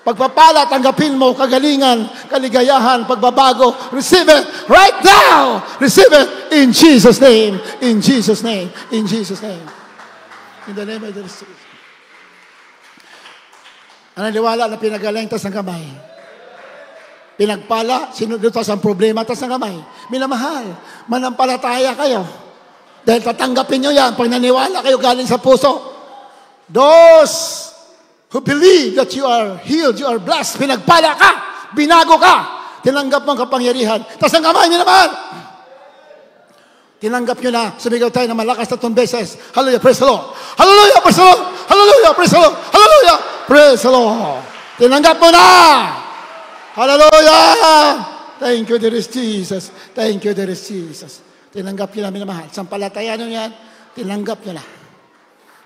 Pagpapala, tanggapin mo, kagalingan, kaligayahan, pagbabago. Receive it right now. Receive it in Jesus' name. In Jesus' name. In Jesus' name. In the name of the Lord. Ananiwala na pinagaling, tas ang kamay. Pinagpala, sinunod tas ang problema, tas ang kamay. Minamahal, manampalataya kayo. Dahil tatanggapin nyo yan, pag naniwala kayo galing sa puso. Those who believe that you are healed, you are blessed, pinagpala ka, binago ka, tinanggap mo ang kapangyarihan. Tas ang kamay, minamahal. Tinanggap nyo na, sumigaw tayo na malakas na 3 beses. Hallelujah, praise the Lord. Hallelujah, praise the Lord. Hallelujah, praise the Lord. Hallelujah, praise the Lord. Tinanggap mo na. Hallelujah. Thank you, dear Jesus. Thank you, dear Jesus. Tinanggap nyo na, minamahal. Sampalatayan nyo yan, tinanggap nyo na.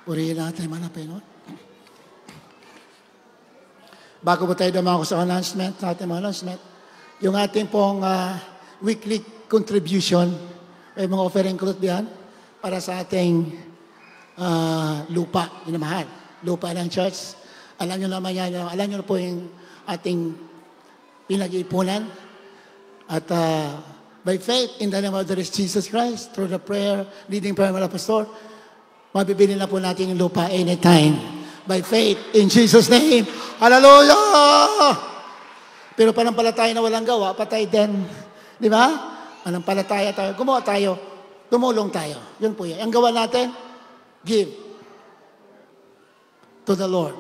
Purihin natin, manapin, no? Bago po tayo dumako sa announcement, yung ating pong weekly contribution, may mga offering kulot diyan para sa ating lupa, minamahal. Lupa ng church. Alam nyo naman yan, alam nyo na po yung ating pinag-iipunan. At by faith, in the name of the Lord Jesus Christ, through the prayer, leading prayer ng pastor, mabibili na po natin yung lupa anytime. By faith, in Jesus' name. Hallelujah! Pero panampalataya na walang gawa, patay din. Di ba? Panampalataya tayo. Gumawa tayo. Tumulong tayo. Yun po yan. Ang gawa natin, give to the Lord.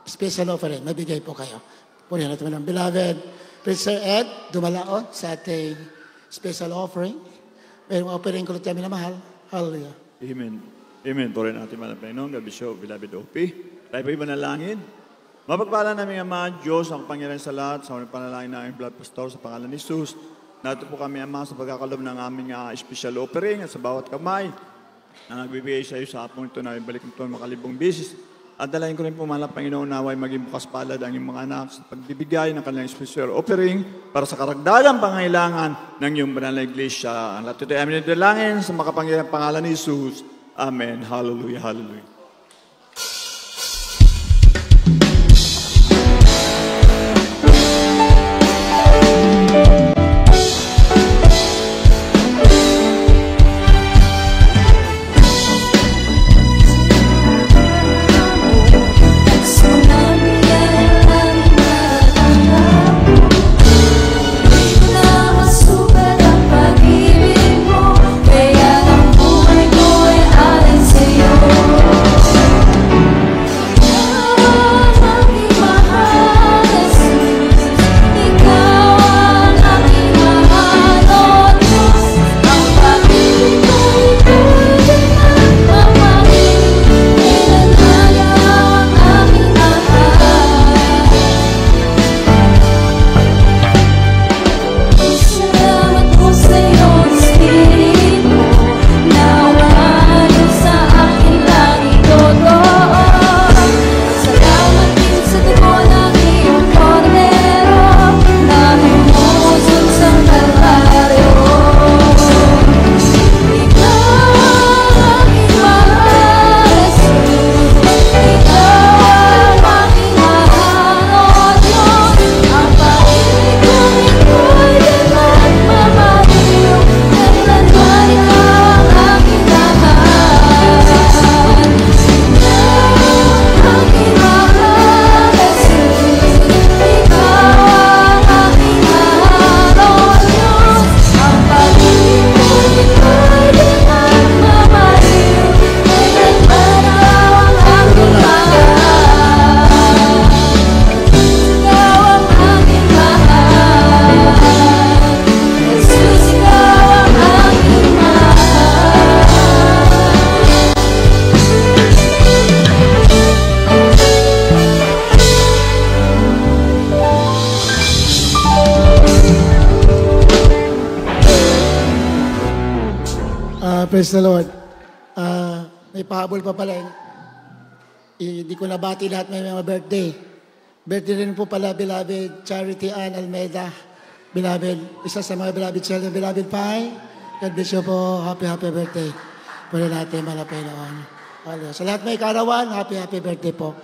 Special offering. Mabigay po kayo. Purihan natin ng beloved. Sir Ed, dumalaon sa ating special offering. May offering ko lang na mahal. Hallelujah. Amen. Amen. Purihan natin mga Panginoon. God bless you, beloved OP. Tayo po ibanalangin. Mapagpala namin Ama, Diyos, ang Panginoon sa lahat, sa unang panalangin na aming blood pastor sa pangalan ni Jesus. Nato po kami, Ama, sa pagkakalob ng aming special offering at sa bawat kamay na nagbibigay sa iyo sa hapong ito na ibalik ito makalibong bisis. At dalahin ko rin po, mahal na Panginoon, naway maging bukas palad ang iyong mga anak sa pagbibigay ng kanilang special offering para sa karagdagang pangailangan ng iyong banal na iglesia. Ang lahat ito ay aming dalangin sa makapangyarihang pangalan ni Jesus. Amen. Hallelujah. Hallelujah. So Praise the Lord. May pahabol pa pala. Hindi ko nabati lahat may mga birthday. Birthday rin po pala, beloved Charity Ann Almeida. Beloved, isa sa mga beloved children, beloved Pai. God bless you po. Happy birthday. Pwede natin malapay noon. Sa lahat may karawan, happy birthday po.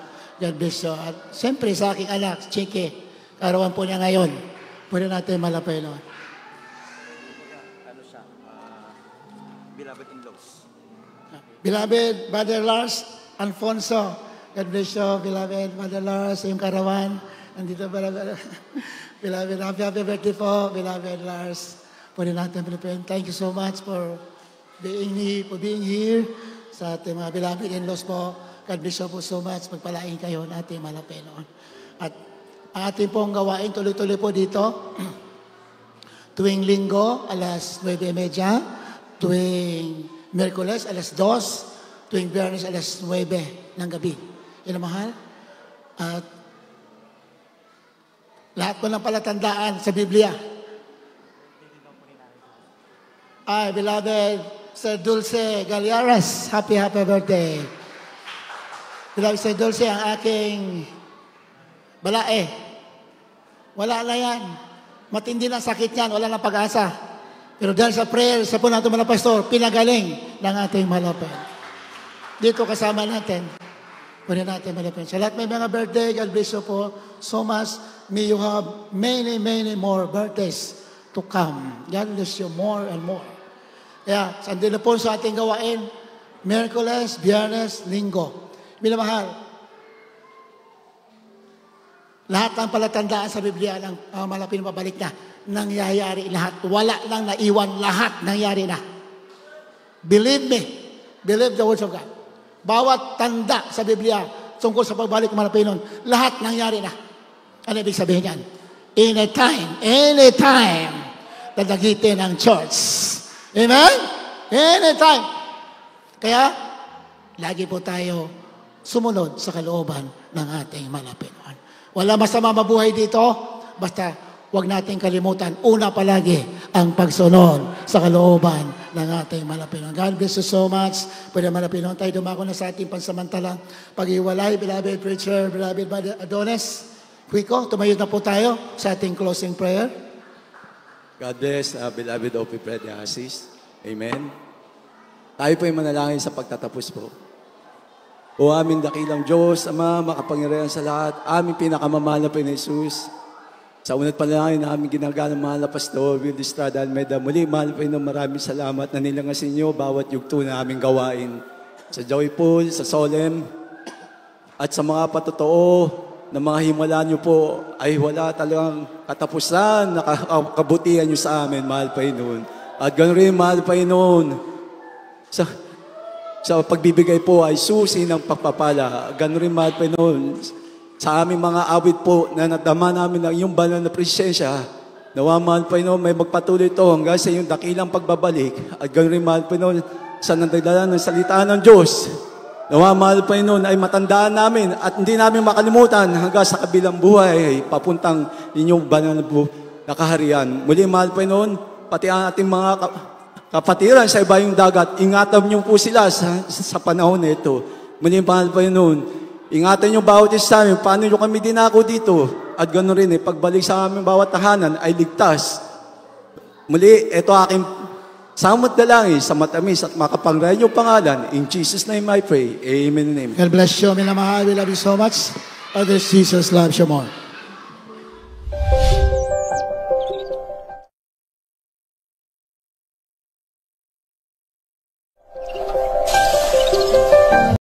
God bless you. At siyempre sa aking anak, Chike, karawan po niya ngayon. Pwede natin malapay noon. Beloved in-laws. Beloved Brother Lars Alfonso, God bless you, beloved Brother Lars, sa iyong karawan. Nandito beloved, happy birthday po, beloved Lars. Pwede natin pilipinan. Thank you so much for being here sa ating mga beloved in-laws po. God bless you po so much. Pagpalain kayo na ating malapay noon. At ang ating pong gawain, tuloy-tuloy po dito. Tuwing linggo, alas 9:30. Tuwing Miyerkules, alas 2. Tuwing Biyernes, alas 9 ng gabi. Yan ang mahal. At lahat po ng palatandaan sa Biblia. Ay, beloved Sir Dulce Galiaras, happy birthday. Beloved Sir Dulce, ang aking balae. Wala na yan. Matindi na sakit yan, wala na pag-asa. Pero dahil sa prayer, sa po natin mga pastor, pinagaling ng ating malapit. Dito kasama natin. Pwede natin malapit. Sa lahat may mga birthday, God bless you po so much. May you have many, many more birthdays to come. God bless you more and more. Kaya, sandin na po sa ating gawain, Miyerkules, Biyernes, Linggo. Minamahal, lahat ng palatandaan sa Biblia ng malapit na pabalik na, nangyayari lahat. Wala nang naiwan, lahat nangyari na. Believe me. Believe the words of God. Bawat tanda sa Biblia tungkol sa pagbalik ng malapit nun, lahat nangyari na. Ano ibig sabihin yan? Anytime, dadagitin ang church. Amen? Anytime. Kaya, lagi po tayo sumunod sa kalooban ng ating malapit nun. Wala masama mabuhay dito, basta huwag natin kalimutan, una palagi ang pagsunod sa kalooban ng ating malapinon. God bless you so much. Pwede malapinon tayo, dumako na sa ating pansamantalang pag-iwalay. Beloved preacher, beloved Brother Adonis, Quico, tumayo na po tayo sa ating closing prayer. God bless, beloved O.P. Fred Asis. Amen. Tayo po ay manalangin sa pagtatapos po. O aming dakilang Diyos, Ama, makapangyarihan sa lahat, aming pinakamamahal na Jesus. Sa unat panalangin na aming ginagalang mahal na Pastor Will Estrada Almeida, muli mahal po ng maraming salamat na nilangasin niyo bawat yugto na aming gawain. Sa Joyful, sa Solemn, at sa mga patotoo na mga himala niyo po ay wala talagang katapusan na kabutihan niyo sa amin, mahal pa noon. At ganoon rin, mahal pa noon, sa pagbibigay po ay susi ng pagpapala. Ganoon rin, mahal pa noon, sa aming mga awit po na nadama namin ng iyong banal na presensya, nawa, mahal pa noon, may magpatuloy ito hanggang sa iyong dakilang pagbabalik. At ganoon rin, mahal pa noon, sa nandagdalan ng salita ng Diyos, nawa, mahal pa noon, ay matandaan namin at hindi namin makalimutan hanggang sa kabilang buhay, papuntang inyong banal na kaharian. Muli, mahal pa noon, pati ang ating mga kapatiran sa iba yung dagat, ingatan niyo po sila sa panahon na ito. Muli, mahal pa noon, ingatan niyo bawat isa namin, paano niyo kami dinako dito. At ganoon rin, pagbalik sa aming bawat tahanan ay ligtas. Muli, ito aking samot dalangin sa matamis at makapangyarihan yung pangalan. In Jesus' name I pray. Amen and amen. God bless you, minamahal. We love you so much. Others, Jesus loves you more.